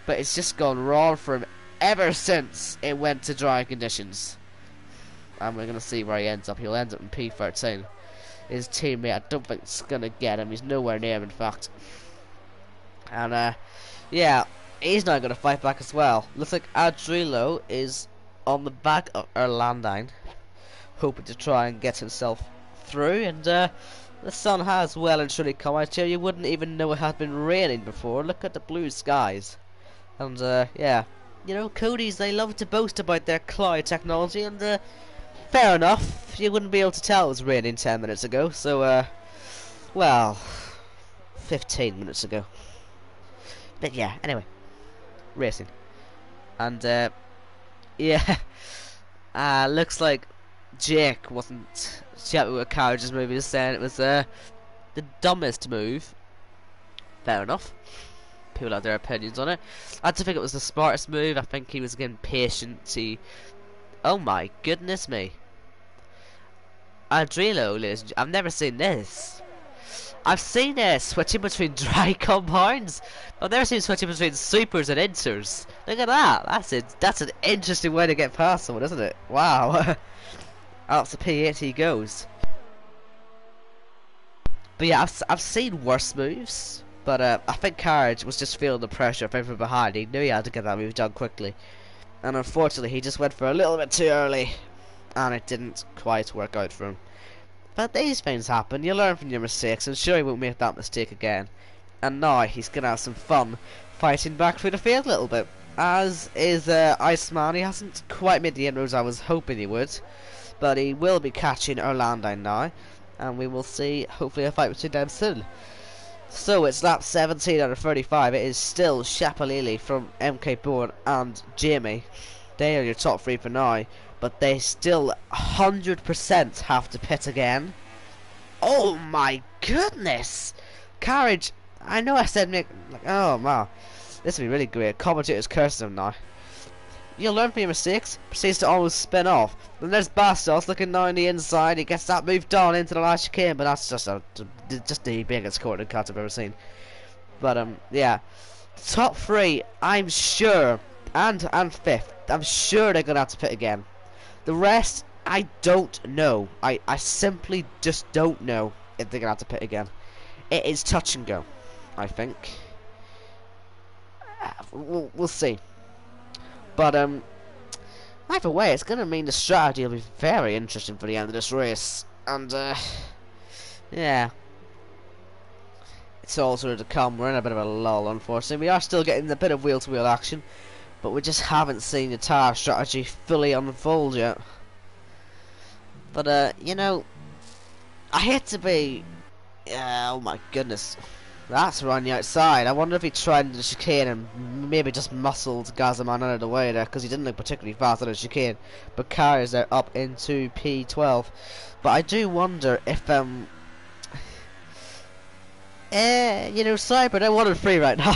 but it's just gone wrong for him ever since it went to dry conditions. And we're going to see where he ends up. He'll end up in P13. His teammate, I don't think it's going to get him. He's nowhere near him, in fact. And yeah, he's now going to fight back as well. Looks like Adrilo is on the back of Erlandine, hoping to try and get himself through. And the sun has well and truly come out here. You wouldn't even know it had been raining before. Look at the blue skies. And yeah, you know, Cody's, they love to boast about their cloud technology, and fair enough, you wouldn't be able to tell it was raining 10 minutes ago. So well, 15 minutes ago. But yeah, anyway, racing. And yeah, looks like Jake wasn't happy with Carriage's move. He was saying it was the dumbest move. Fair enough. People have their opinions on it. I don't think it was the smartest move. I think he was getting patient. Oh my goodness me. Adrilo, ladies, I've never seen this. I've seen switching between dry compounds. I've never seen switching between supers and inters. Look at that. That's an interesting way to get past someone, isn't it? Wow. Up to P8 he goes. But yeah, I've seen worse moves. But I think Carriage was just feeling the pressure of everything behind. He knew he had to get that move done quickly. And unfortunately, he just went for a little bit too early. And it didn't quite work out for him. But these things happen. You learn from your mistakes. And sure, he won't make that mistake again. And now he's going to have some fun fighting back through the field a little bit. As is Iceman. He hasn't quite made the inroads I was hoping he would. But he will be catching Erlandine now. And we will see, hopefully, a fight between them soon. So it's lap 17 out of 35. It is still Shapalili from MK Bourne and Jamie. They are your top three for now, but they still 100% have to pit again. Oh my goodness! Carriage, I know I said make, like, oh wow, this will be really great. Commentators cursing him now. You'll learn from your mistakes. Proceeds to almost spin off. Then there's Bastos looking down the inside. He gets that move done into the last chicane, but that's just the biggest corner cut I've ever seen. But yeah, top three, I'm sure, and fifth, I'm sure they're gonna have to pit again. The rest, I don't know. I simply just don't know if they're gonna have to pit again. It is touch and go, I think. We'll see. But either way, it's going to mean the strategy will be very interesting for the end of this race. And yeah, it's all sort of to come. We're in a bit of a lull, unfortunately. We are still getting a bit of wheel-to-wheel action, but we just haven't seen the tire strategy fully unfold yet. But you know, I hate to be, oh my goodness, that's around the outside. I wonder if he tried the chicane and maybe just muscled Gazaman out of the way there, because he didn't look particularly fast on the chicane. But carries there up into P12. But I do wonder if you know, Cyber, they're 1 and 3 right now.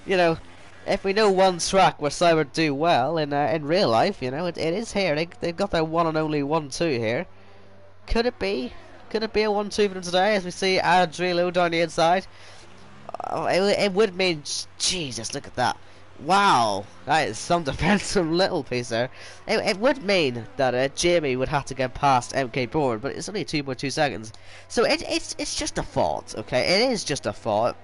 You know, if we know one track where Cyber do well in real life, you know, it is here. They've got their one and only 1-2 here. Could it be? Could it be a 1-2 for them today, as we see Adrilo down the inside? It would mean, Jesus, look at that. Wow, that is some defensive little piece there. It would mean that Jamie would have to get past MK Bourne, but it's only 2.2 seconds. So it's just a fault, okay? It is just a fault.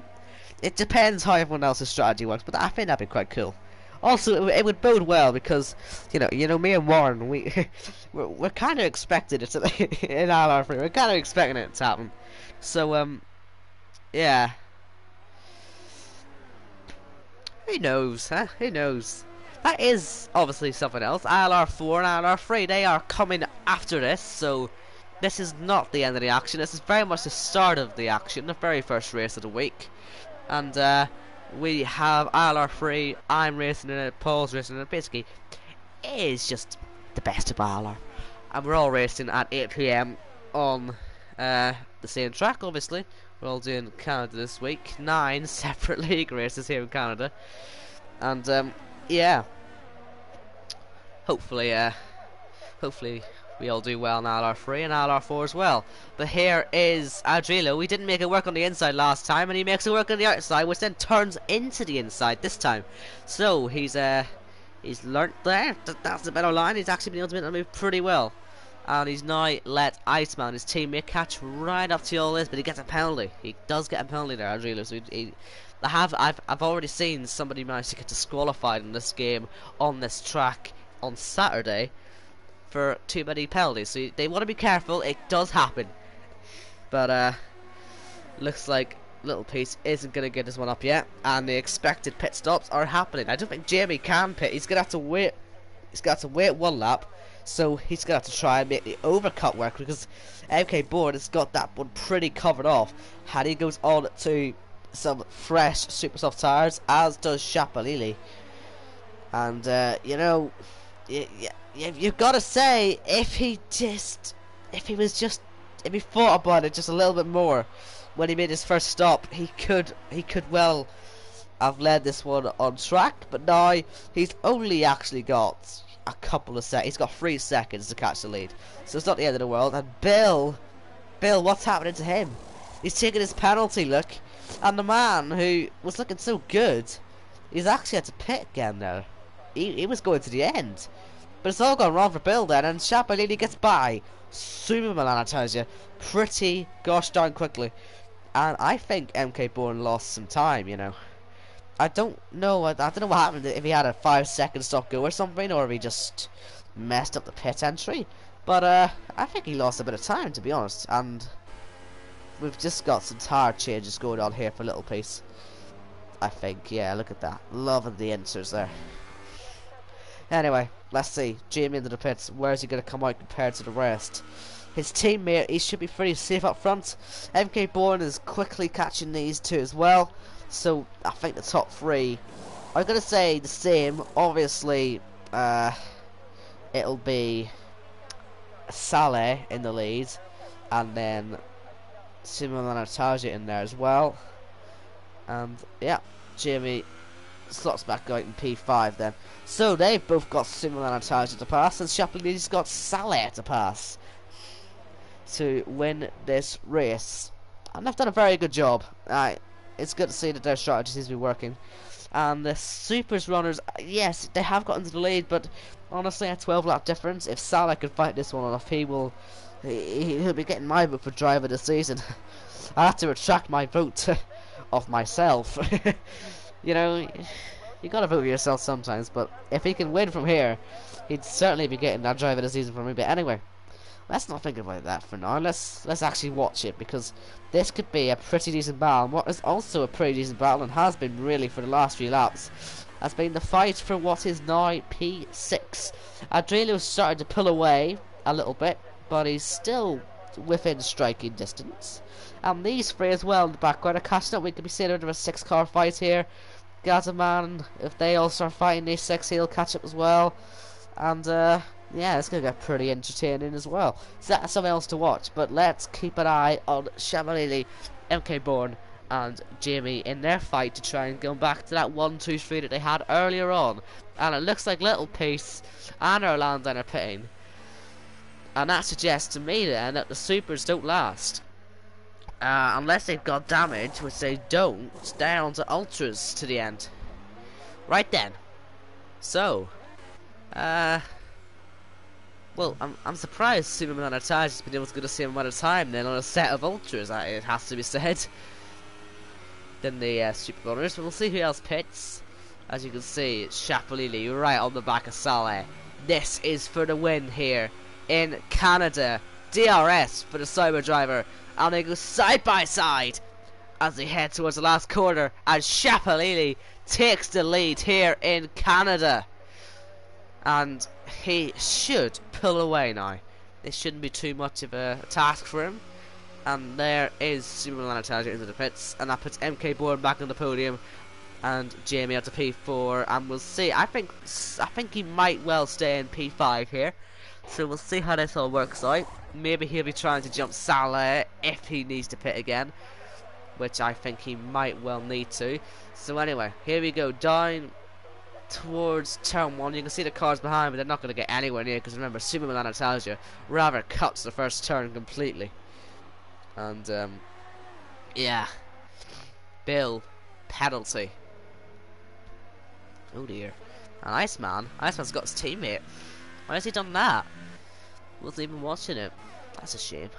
it depends how everyone else's strategy works, but I think that'd be quite cool. Also, it would bode well because you know, me and Warren, we're kind of expecting it to, in ILR3. We're kind of expecting it to happen. So yeah. Who knows, huh? Who knows? That is obviously something else. ILR4 and ILR3, they are coming after this, so this is not the end of the action. This is very much the start of the action, the very first race of the week. And we have ILR3, I'm racing in it, Paul's racing in it. Basically, it is just the best of ILR. And we're all racing at 8 PM on the same track, obviously. We're all doing Canada this week. 9 separate league races here in Canada. And yeah. Hopefully we all do well in ILR3 and ILR4 as well. But here is Adrilo. We didn't make it work on the inside last time, and he makes it work on the outside, which then turns into the inside this time. So he's learnt there. That's the better line. He's actually been able to move pretty well. And he's now let Iceman, his teammate, catch right up to all this, but he gets a penalty. He does get a penalty there, Adrilo. So I've already seen somebody manage to get disqualified in this game on this track on Saturday for too many penalties. So they want to be careful. It does happen. But looks like Little Piece isn't going to get this one up yet, and the expected pit stops are happening. I don't think Jamie can pit. He's going to have to wait. He's got to wait one lap. So he's going to have to try and make the overcut work, because MK Board has got that one pretty covered off. Had he goes on to some fresh super soft tires, as does Shapalili. And you know, you've got to say, if he thought about it just a little bit more when he made his first stop, he could well have led this one on track. But now he's only actually got a couple of seconds. He's got 3 seconds to catch the lead, so it's not the end of the world. And Bill, what's happening to him? He's taking his penalty, look. And the man who was looking so good, he's actually had to pit again now. He was going to the end, but it's all gone wrong for Bill then, and Shapalini gets by. Superman, I tell you, pretty gosh darn quickly. And I think MK Bourne lost some time, you know. I don't know what happened, if he had a 5-second stop go or something, or if he just messed up the pit entry. But I think he lost a bit of time, to be honest. And we've just got some tire changes going on here for Little Piece, I think. Yeah, look at that. Loving the inserts there. Anyway, let's see. Jamie into the pits. Where's he going to come out compared to the rest? His teammate, he should be pretty safe up front. MK Bourne is quickly catching these two as well. So I think the top 3 are going to say the same. Obviously, it'll be Saleh in the lead, and then Simon Manataja in there as well. And yeah, Jamie slots back out in P5 then. So they've both got Simon Manataja to pass, and Shapalini's got Saleh to pass to win this race. And they've done a very good job. It's good to see that their strategy seems to be working. And the Supers runners, yes, they have gotten to the lead, but honestly, a 12-lap difference. If Salah can fight this one off, he'll be getting my vote for driver of the season. I have to retract my vote of myself. You know, you gotta vote for yourself sometimes. But if he can win from here, he'd certainly be getting that driver of the season from me. But anyway, let's not think about that for now. Let's actually watch it, because this could be a pretty decent battle. And what is also a pretty decent battle, and has been really for the last few laps, has been the fight for what is now P6. Adrilo started to pull away a little bit, but he's still within striking distance. And these 3 as well in the background are catching up. We could be seeing under a 6-car fight here. Gazaman, if they all start fighting these 6, he'll catch up as well. And yeah, it's going to get pretty entertaining as well. So that's something else to watch. But let's keep an eye on Shamalili, MK Bourne and Jamie in their fight to try and go back to that 1-2-3 that they had earlier on. And it looks like Little Piece and Erlandine are pitting. And that suggests to me then that the Supers don't last. Unless they've got damage, which they don't, down to Ultras to the end. Right then. So, well, I'm surprised Superman Ataj has been able to go the same amount of time then on a set of Ultras, it has to be said. than the Super Runners. But we'll see who else pits. As you can see, it's Chapelili right on the back of Saleh. This is for the win here in Canada. DRS for the Cyber driver, and they go side by side as they head towards the last corner, as Chapelili takes the lead here in Canada. And he should pull away now. This shouldn't be too much of a task for him. And there is Super Milan Italia into the pits, and that puts MK Bourne back on the podium and Jamie out to P4, and we'll see. I think he might well stay in P5 here. So we'll see how this all works out. Maybe he'll be trying to jump Salah if he needs to pit again, which I think he might well need to. So anyway, here we go, down towards turn 1. You can see the cars behind, but they're not going to get anywhere near, because remember, Super Milan Italia rather cuts the first turn completely. And yeah, Bill, penalty. Oh dear. And Iceman's got his teammate. Why has he done that? Wasn't even watching it. That's a shame.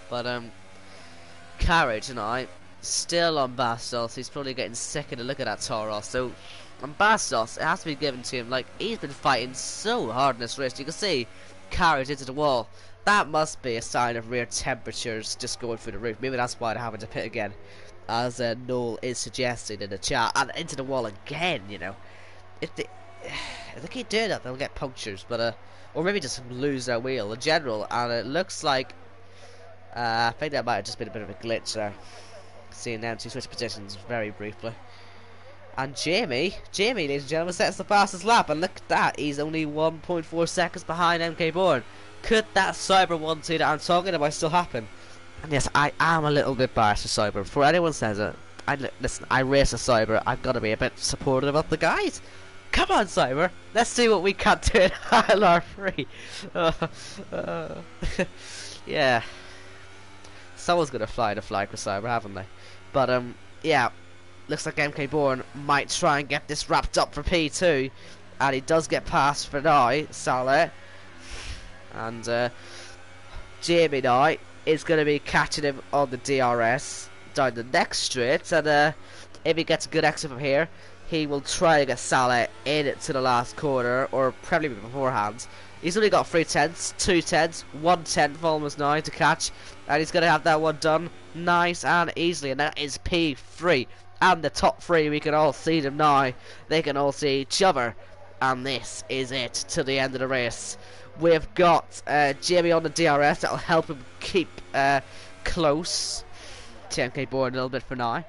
But Carriage and I still on Bastos. He's probably getting sick of the look at that Toro. So on Bastos, it has to be given to him. Like, he's been fighting so hard in this race. You can see Carriage into the wall. That must be a sign of rear temperatures just going through the roof. Maybe that's why they're having to pit again, as Noel is suggesting in the chat. And into the wall again, you know. If they keep doing that, they'll get punctures, but or maybe just lose their wheel in general. And it looks like I think that might have just been a bit of a glitch there. Seeing them two switch positions very briefly. And Jamie, ladies and gentlemen, sets the fastest lap, and look at that, he's only 1.4 seconds behind MK Bourne. Could that Cyber 1-2 that I'm talking about still happen? And yes, I am a little bit biased for Cyber. Before anyone says it, listen, I race a Cyber, I've got to be a bit supportive of the guys. Come on, Cyber, let's see what we can do in ILR3. Yeah, someone's gonna fly the flag for Cyber, haven't they? But yeah, looks like MK Bourne might try and get this wrapped up for P2, and he does get past for now, Salah, and Jamie now is going to be catching him on the DRS down the next straight, and if he gets a good exit from here, he will try to get Salah in to the last corner, or probably beforehand. He's only got 3 tenths, 2 tenths, 1 tenth almost now to catch, and he's going to have that one done nice and easily, and that is P3. And the top 3, we can all see them now. They can all see each other, and this is it to the end of the race. We've got Jamie on the DRS. That'll help him keep close to MK Bourne a little bit for now.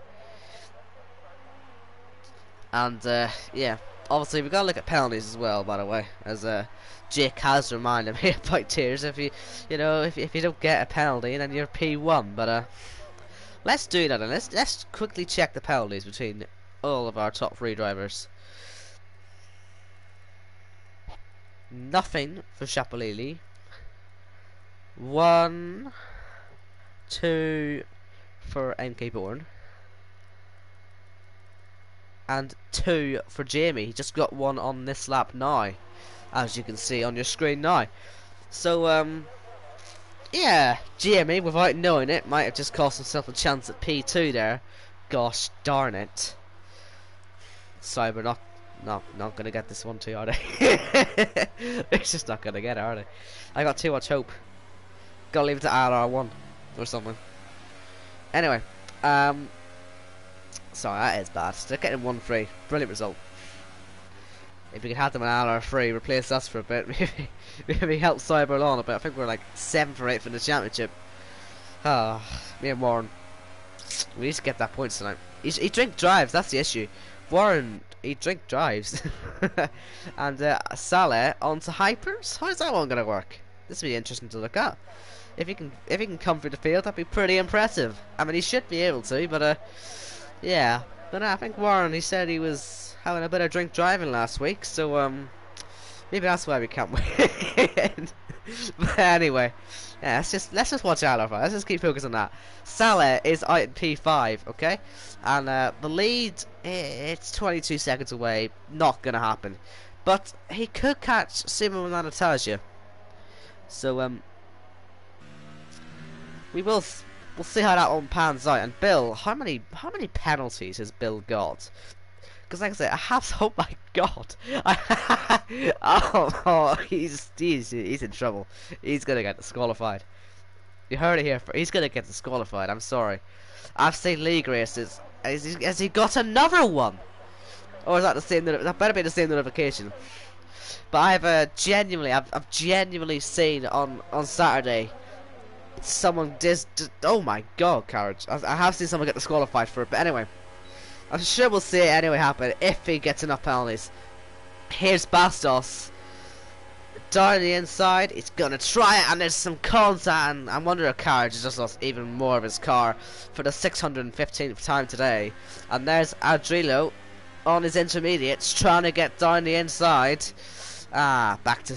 And yeah, obviously we've got to look at penalties as well, by the way, as Jake has reminded me about tiers. If you if you don't get a penalty, then you're P1. But let's do that, and let's quickly check the penalties between all of our top 3 drivers. Nothing for Chapelili. 1, 2 for MK Bourne. And 2 for Jamie. He just got 1 on this lap now, as you can see on your screen now. So yeah, Jamie, without knowing it, might have just cost himself a chance at P2 there. Gosh darn it. Cyber not gonna get this one too, are they? They're just not gonna get it, are they? I got too much hope. Gotta leave it to ILR1 or something. Anyway, sorry, that is bad. They're getting 1-3. Brilliant result. If we could have them in ILR3, replace us for a bit, maybe help Cyber along a bit. I think we're like 7th or 8th in the championship. Me and Warren, we need to get that points tonight. He drink drives, that's the issue. Warren, he drink drives. And Salah onto hypers. How's that one gonna work? This will be interesting to look at. If he can come through the field, that'd be pretty impressive. I mean, he should be able to, but yeah. But I think Warren, he said he was having a bit of drink driving last week, so maybe that's why we can't win. But anyway, yeah, let's just watch ILR5. Let's just keep focused on that. Salah is out in P5, okay, and the lead, it's 22 seconds away. Not gonna happen, but he could catch Simon Anastasia. So we will we'll see how that one pans out. And Bill, how many penalties has Bill got? Because like I said, I have. Oh my God! He's in trouble. He's gonna get disqualified. You heard it here. He's gonna get disqualified. I'm sorry. I've seen league races. Has he got another one? Or is that the same? That better be the same notification. But I've genuinely seen on Saturday someone oh my God, carriage! I have seen someone get disqualified for it. But anyway, I'm sure we'll see it anyway happen if he gets enough penalties. Here's Bastos down the inside. He's gonna try it, and there's some contact. And I wonder if Carriage has just lost even more of his car for the 615th time today. And there's Adrilo on his intermediates trying to get down the inside. Back to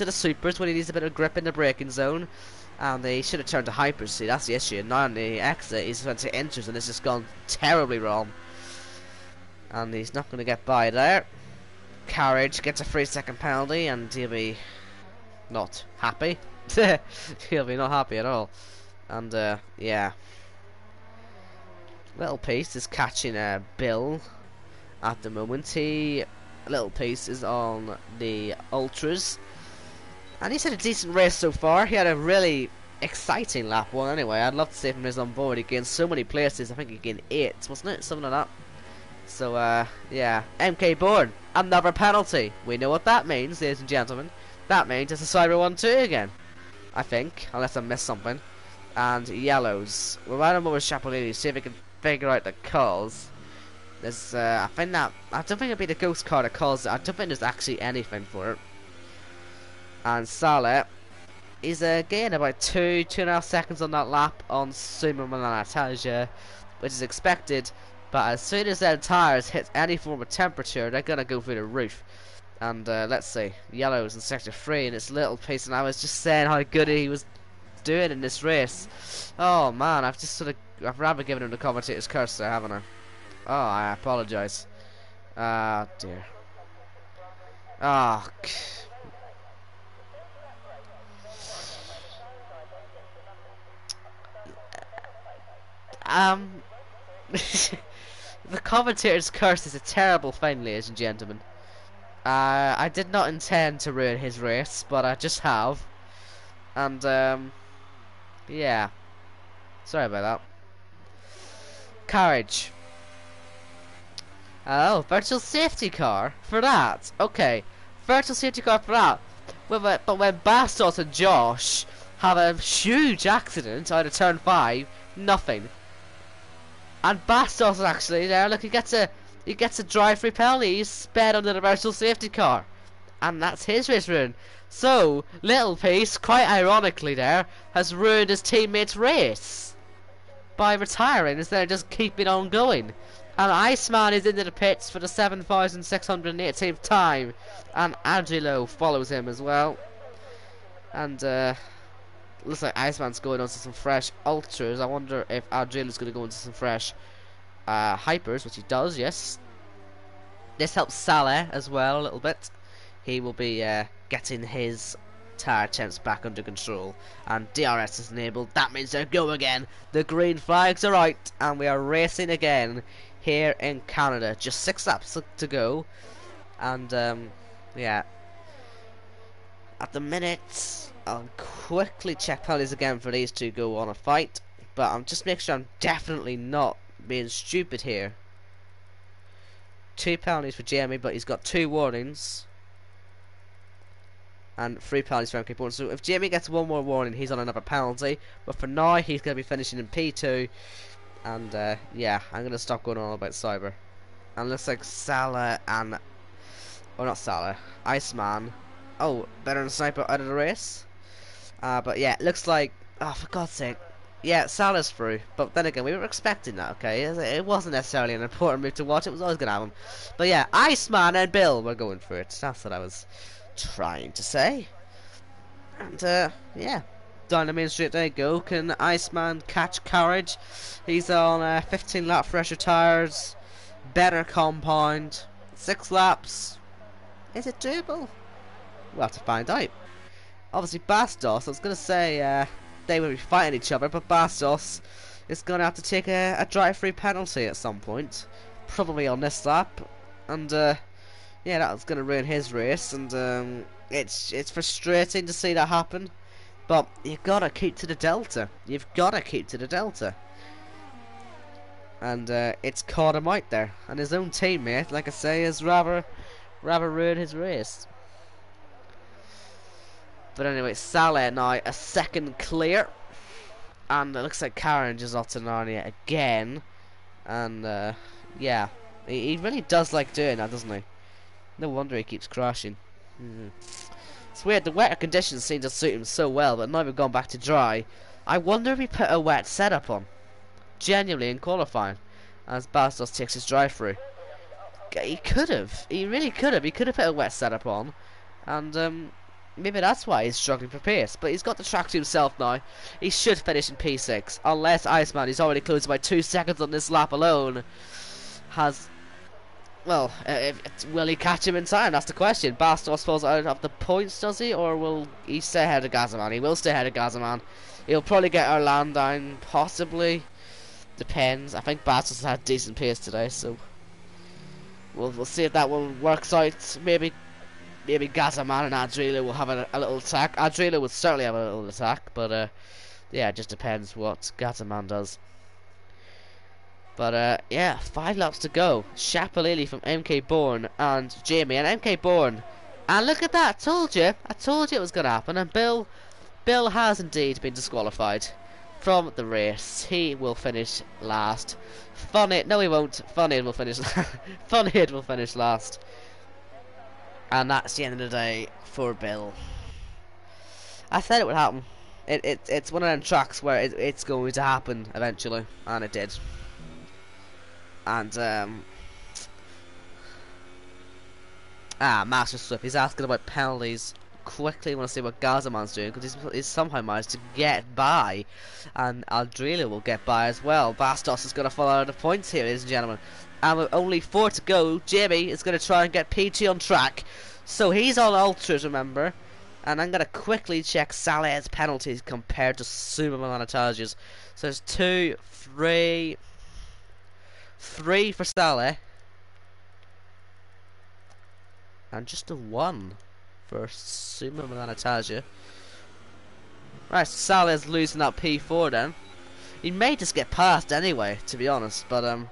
the supers when he needs a bit of grip in the braking zone. And they should have turned to hypers. See, that's the issue. Now on the exit, he's went to inters, and it's just gone terribly wrong. And he's not going to get by there. Carriage gets a 3-second penalty, and he'll be not happy. He'll be not happy at all. And yeah, Little Piece is catching Bill at the moment. Little Piece is on the ultras, and he's had a decent race so far. He had a really exciting lap one anyway. I'd love to see him as on board. He gained so many places. I think he gained 8, wasn't it? Something like that. So yeah, MK Bourne, another penalty. We know what that means, ladies and gentlemen. That means it's a Cyber 1-2 again, I think, unless I missed something. And yellows. We'll run him over Chapolini, see if we can figure out the cause. There's I don't think it'd be the ghost car that caused it. I don't think there's actually anything for it. And Saleh, he's gained about 2.5 seconds on that lap on Sumo Milan, which is expected. But as soon as their tires hit any form of temperature, they're gonna go through the roof. And let's see, yellows in sector 3, and it's Little Piece. And I was just saying how good he was doing in this race. Oh man, I've rather given him the commentator's curse there, haven't I? Oh, I apologise. Ah, dear. Ah. The commentator's curse is a terrible thing, ladies and gentlemen. I did not intend to ruin his race, but I just have. And, yeah. Sorry about that. Carriage. Oh, virtual safety car for that. Okay, virtual safety car for that. But when Bastos and Josh have a huge accident out of turn 5, nothing. And Bastos actually there, look, he gets a drive-through penalty. He's sped under the virtual safety car, and that's his race ruined. So Little Piece, quite ironically, there has ruined his teammate's race by retiring instead of just keeping on going. And Iceman is into the pits for the 7,618th time, and Angelo follows him as well. And looks like Iceman's going on to some fresh ultras. I wonder if Angelo's going to go into some fresh hypers, which he does, yes. This helps Saleh as well a little bit. He will be getting his tire temps back under control, and DRS is enabled. That means they're go again. The green flags are out, and we are racing again here in Canada. Just 6 laps to go, and yeah, at the minute I'll quickly check penalties again for these two go on a fight, but I'm just making sure I'm definitely not being stupid here. 2 penalties for Jamie, but he's got 2 warnings and 3 penalties for MK Bourne. So if Jamie gets 1 more warning, he's on another penalty, but for now he's going to be finishing in P2. And yeah, I'm going to stop going on about Cyber. And looks like Salah and, oh, not Salah, Iceman, oh, better than Sniper out of the race. But yeah, it looks like, oh, for God's sake, yeah, Salah's through. But then again, we were expecting that, okay? It wasn't necessarily an important move to watch. It was always going to happen. But yeah, Iceman and Bill were going for it. That's what I was trying to say. And yeah, down the main straight there you go. Can Iceman catch Carriage? He's on 15 lap fresher tires, better compound, 6 laps. Is it doable? We'll have to find out. Obviously Bastos, I was going to say they will be fighting each other, but Bastos is going to have to take a drive-through penalty at some point, probably on this lap, and yeah, that's going to ruin his race, and it's frustrating to see that happen, but you've got to keep to the delta. You've got to keep to the delta. And it's caught him out there, and his own teammate, like I say, has rather ruined his race. But anyway, Salah now a second clear, and it looks like Karen just off to Narnia again, and yeah, he really does like doing that, doesn't he? No wonder he keeps crashing. It's weird, the wetter conditions seem to suit him so well, but now we've gone back to dry. I wonder if he put a wet setup on, genuinely, in qualifying, as Bastos takes his drive through. He could have, he really could have. He could have put a wet setup on, and maybe that's why he's struggling for pace. But he's got the track to himself now. He should finish in P6, unless Iceman, he's already closed by 2 seconds on this lap alone, has... Well, will he catch him in time? That's the question. Bastos falls out of the points, does he? Or will he stay ahead of Gazaman? He will stay ahead of Gazaman. He'll probably get our land down, possibly. Depends. I think Bastos has had decent pace today, so we'll see if that one works out. Maybe Gazaman and Adrila will have a little attack. Adrila will certainly have a little attack, but yeah, it just depends what Gazaman does. But yeah, 5 laps to go. Shapalili from MK Bourne and Jamie, and MK Bourne, and look at that, I told you it was going to happen, and Bill has indeed been disqualified from the race. He will finish last. No he won't. Funhead will finish Funhead will finish last. And that's the end of the day for Bill. I said it would happen. It's one of them tracks where it's going to happen eventually, and it did. And Master Swift, he's asking about penalties. Quickly want to see what Gazaman's doing, because he's somehow managed to get by, and Aldrila will get by as well. Bastos is going to fall out of the points here, ladies and gentlemen, and with only 4 to go, Jamie is going to try and get P2 on track, so he's on ultras, remember, and I'm going to quickly check Saleh's penalties compared to Suma Milanataj's. So there's 2, 3 for Saleh, and just a 1 for Suma Milanataja. Right, so Saleh's losing that P4 then. He may just get past anyway, to be honest, but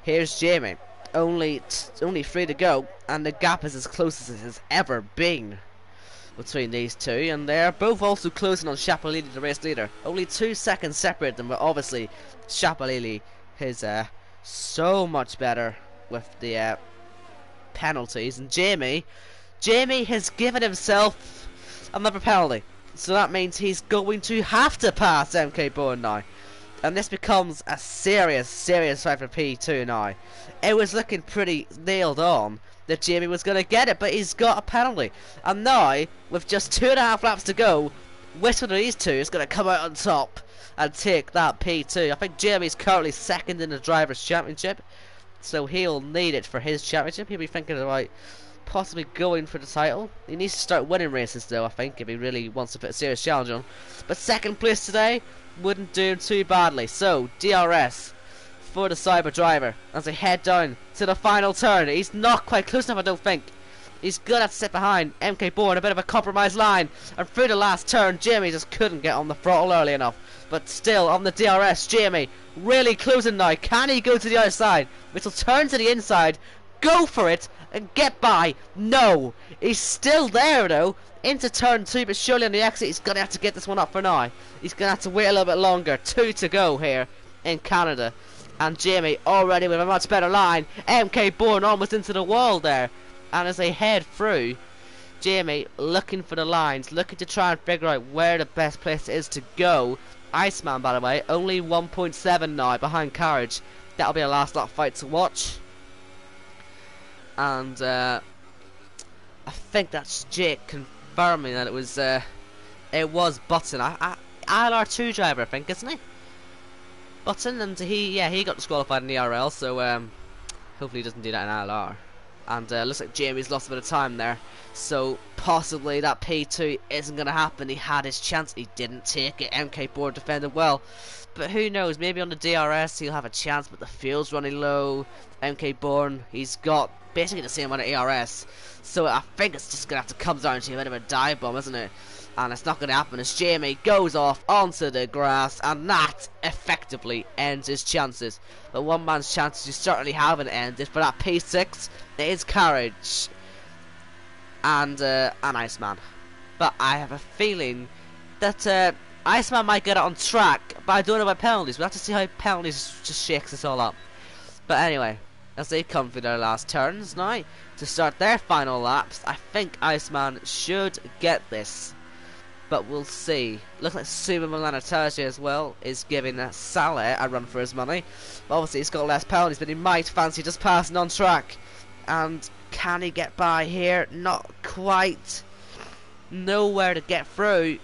here's Jamie. Only 3 to go, and the gap is as close as it has ever been between these two, and they're both also closing on Shapalili, the race leader. Only 2 seconds separate them, but obviously Shapalili is so much better with the penalties, and Jamie has given himself another penalty, so that means he's going to have to pass MK Bourne now, and this becomes a serious fight for P2 now. It was looking pretty nailed on that Jamie was going to get it, but he's got a penalty, and now with just 2.5 laps to go, which one of these two is going to come out on top and take that P2? I think Jamie's currently second in the Drivers' Championship, so he'll need it for his championship. He'll be thinking about possibly going for the title. He needs to start winning races though, I think, if he really wants to put a serious challenge on. But second place today wouldn't do him too badly. So DRS for the Cyber Driver as they head down to the final turn. He's not quite close enough, I don't think. He's gonna have to sit behind MK Bourne, a bit of a compromise line, and through the last turn Jamie just couldn't get on the throttle early enough. But still on the DRS, Jamie really closing now. Can he go to the other side? Which will turn to the inside, go for it and get by. No, he's still there though into turn 2, but surely on the exit he's gonna have to get this one up for now. He's gonna have to wait a little bit longer. 2 to go here in Canada, and Jamie already with a much better line. MK Bourne almost into the wall there, and as they head through, Jamie looking for the lines, looking to try and figure out where the best place is to go. Iceman, by the way, only 1.7 now behind Carriage. That'll be a last lap fight to watch. And I think that's Jake confirming that it was Button. ILR2 driver, I think, isn't he? Button, and he got disqualified in the ERL, so hopefully he doesn't do that in ILR. And looks like Jamie's lost a bit of time there. So possibly that P2 isn't going to happen. He had his chance. He didn't take it. MK Board defended well. But who knows, maybe on the DRS he'll have a chance, but the field's running low. MK Bourne, he's got basically the same amount of ERS. So I think it's just going to have to come down to a bit of a dive bomb, isn't it? And it's not going to happen as Jamie goes off onto the grass, and that effectively ends his chances. The one man's chances you certainly haven't ended. For that P6, it is Carriage and Iceman. But I have a feeling that Iceman might get it on track, but I don't know about penalties. We'll have to see how penalties just shakes this all up. But anyway, as they come through their last turns now to start their final laps, I think Iceman should get this. But we'll see. Looks like Suma Milanitaja as well is giving Saleh a run for his money. But obviously he's got less penalties, but he might fancy just passing on track. And can he get by here? Not quite. Nowhere to get through.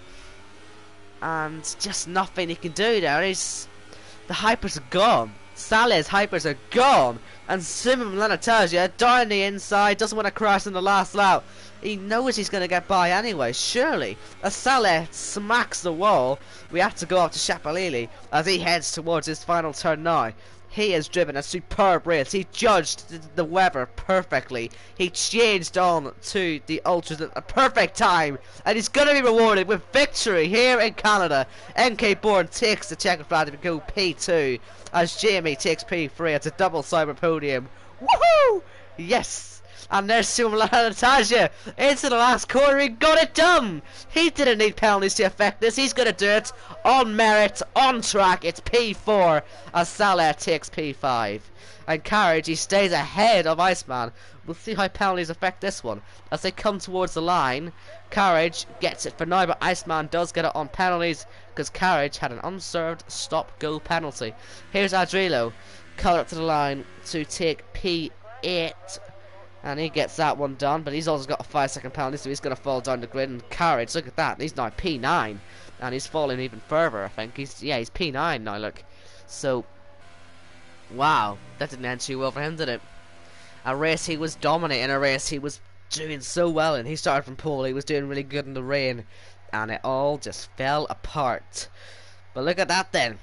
And just nothing he can do there. The hypers are gone. Saleh's hypers are gone. And Suma Milanitaja down the inside, doesn't want to crash in the last lap. He knows he's going to get by anyway, surely. As Saleh smacks the wall, we have to go up to Shapalili as he heads towards his final turn now. He has driven a superb race. He judged the weather perfectly. He changed on to the ultras at a perfect time. And he's going to be rewarded with victory here in Canada. MK Bourne takes the checkered flag to go P2 as Jamie takes P3. It's a double cyber podium. Woohoo! Yes! And there's Suma Milanitaja into the last corner. He got it done. He didn't need penalties to affect this. He's going to do it on merit, on track. It's P4 as Saleh takes P5. And Carriage, he stays ahead of Iceman. We'll see how penalties affect this one. As they come towards the line, Carriage gets it for now, but Iceman does get it on penalties because Carriage had an unserved stop-go penalty. Here's Adrilo coming up to the line to take P8. And he gets that one done, but he's also got a 5-second penalty, so he's going to fall down the grid. And Carriage, look at that, he's now P9, and he's falling even further. I think he's P9 now. Look, so wow, that didn't end too well for him, did it? A race he was dominating, a race he was doing so well in. He started from pole, he was doing really good in the rain, and it all just fell apart. But look at that then.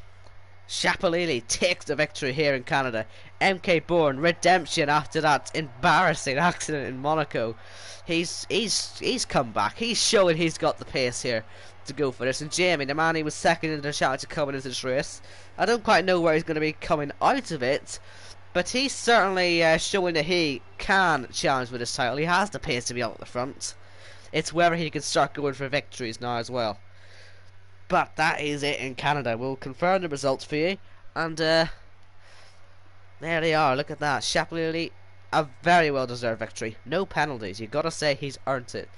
Shapalili takes the victory here in Canada. MK Bourne redemption after that embarrassing accident in Monaco. He's come back. He's showing he's got the pace here to go for this. And Jamie, the man he was second in the shout to coming into this race, I don't quite know where he's going to be coming out of it, but he's certainly showing that he can challenge with his title. He has the pace to be out at the front. It's whether he can start going for victories now as well. But that is it in Canada. We'll confirm the results for you. And there they are. Look at that. Shapalili, a very well deserved victory. No penalties. You gotta say he's earned it.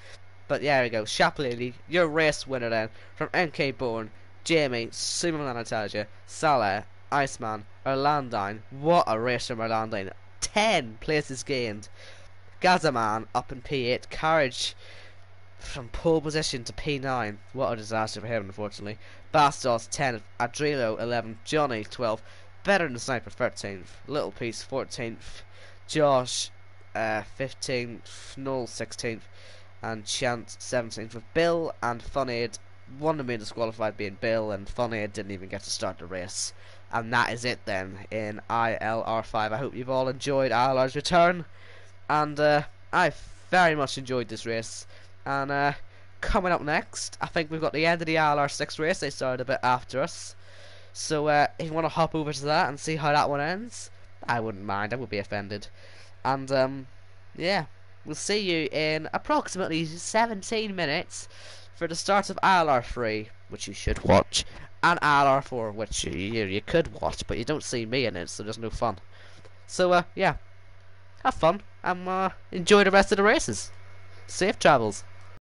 But there we go. Shapalili, your race winner then. From MK Bourne, Jamie, Suma Milanitaja, Saleh, Iceman, Erlandine. What a race from Erlandine. 10 places gained. Gazaman up in P8. Carriage from pole position to P9. What a disaster for him, unfortunately. Bastos 10th, Adrilo 11th, Johnny 12th, Better Than Sniper 13th, Little Piece 14th, Josh 15th, Noel 16th, and Chance 17th, with Bill and Funaid, one of the main disqualified being Bill, and Funaid didn't even get to start the race. And that is it then in ILR5. I hope you've all enjoyed ILR's return, and I very much enjoyed this race. And coming up next, I think we've got the end of the ILR6 race. They started a bit after us, so if you want to hop over to that and see how that one ends, I wouldn't mind. I would be offended. And yeah, we'll see you in approximately 17 minutes for the start of ILR3, which you should watch, and ILR4, which you could watch, but you don't see me in it, so there's no fun. So yeah, have fun and enjoy the rest of the races. Safe travels.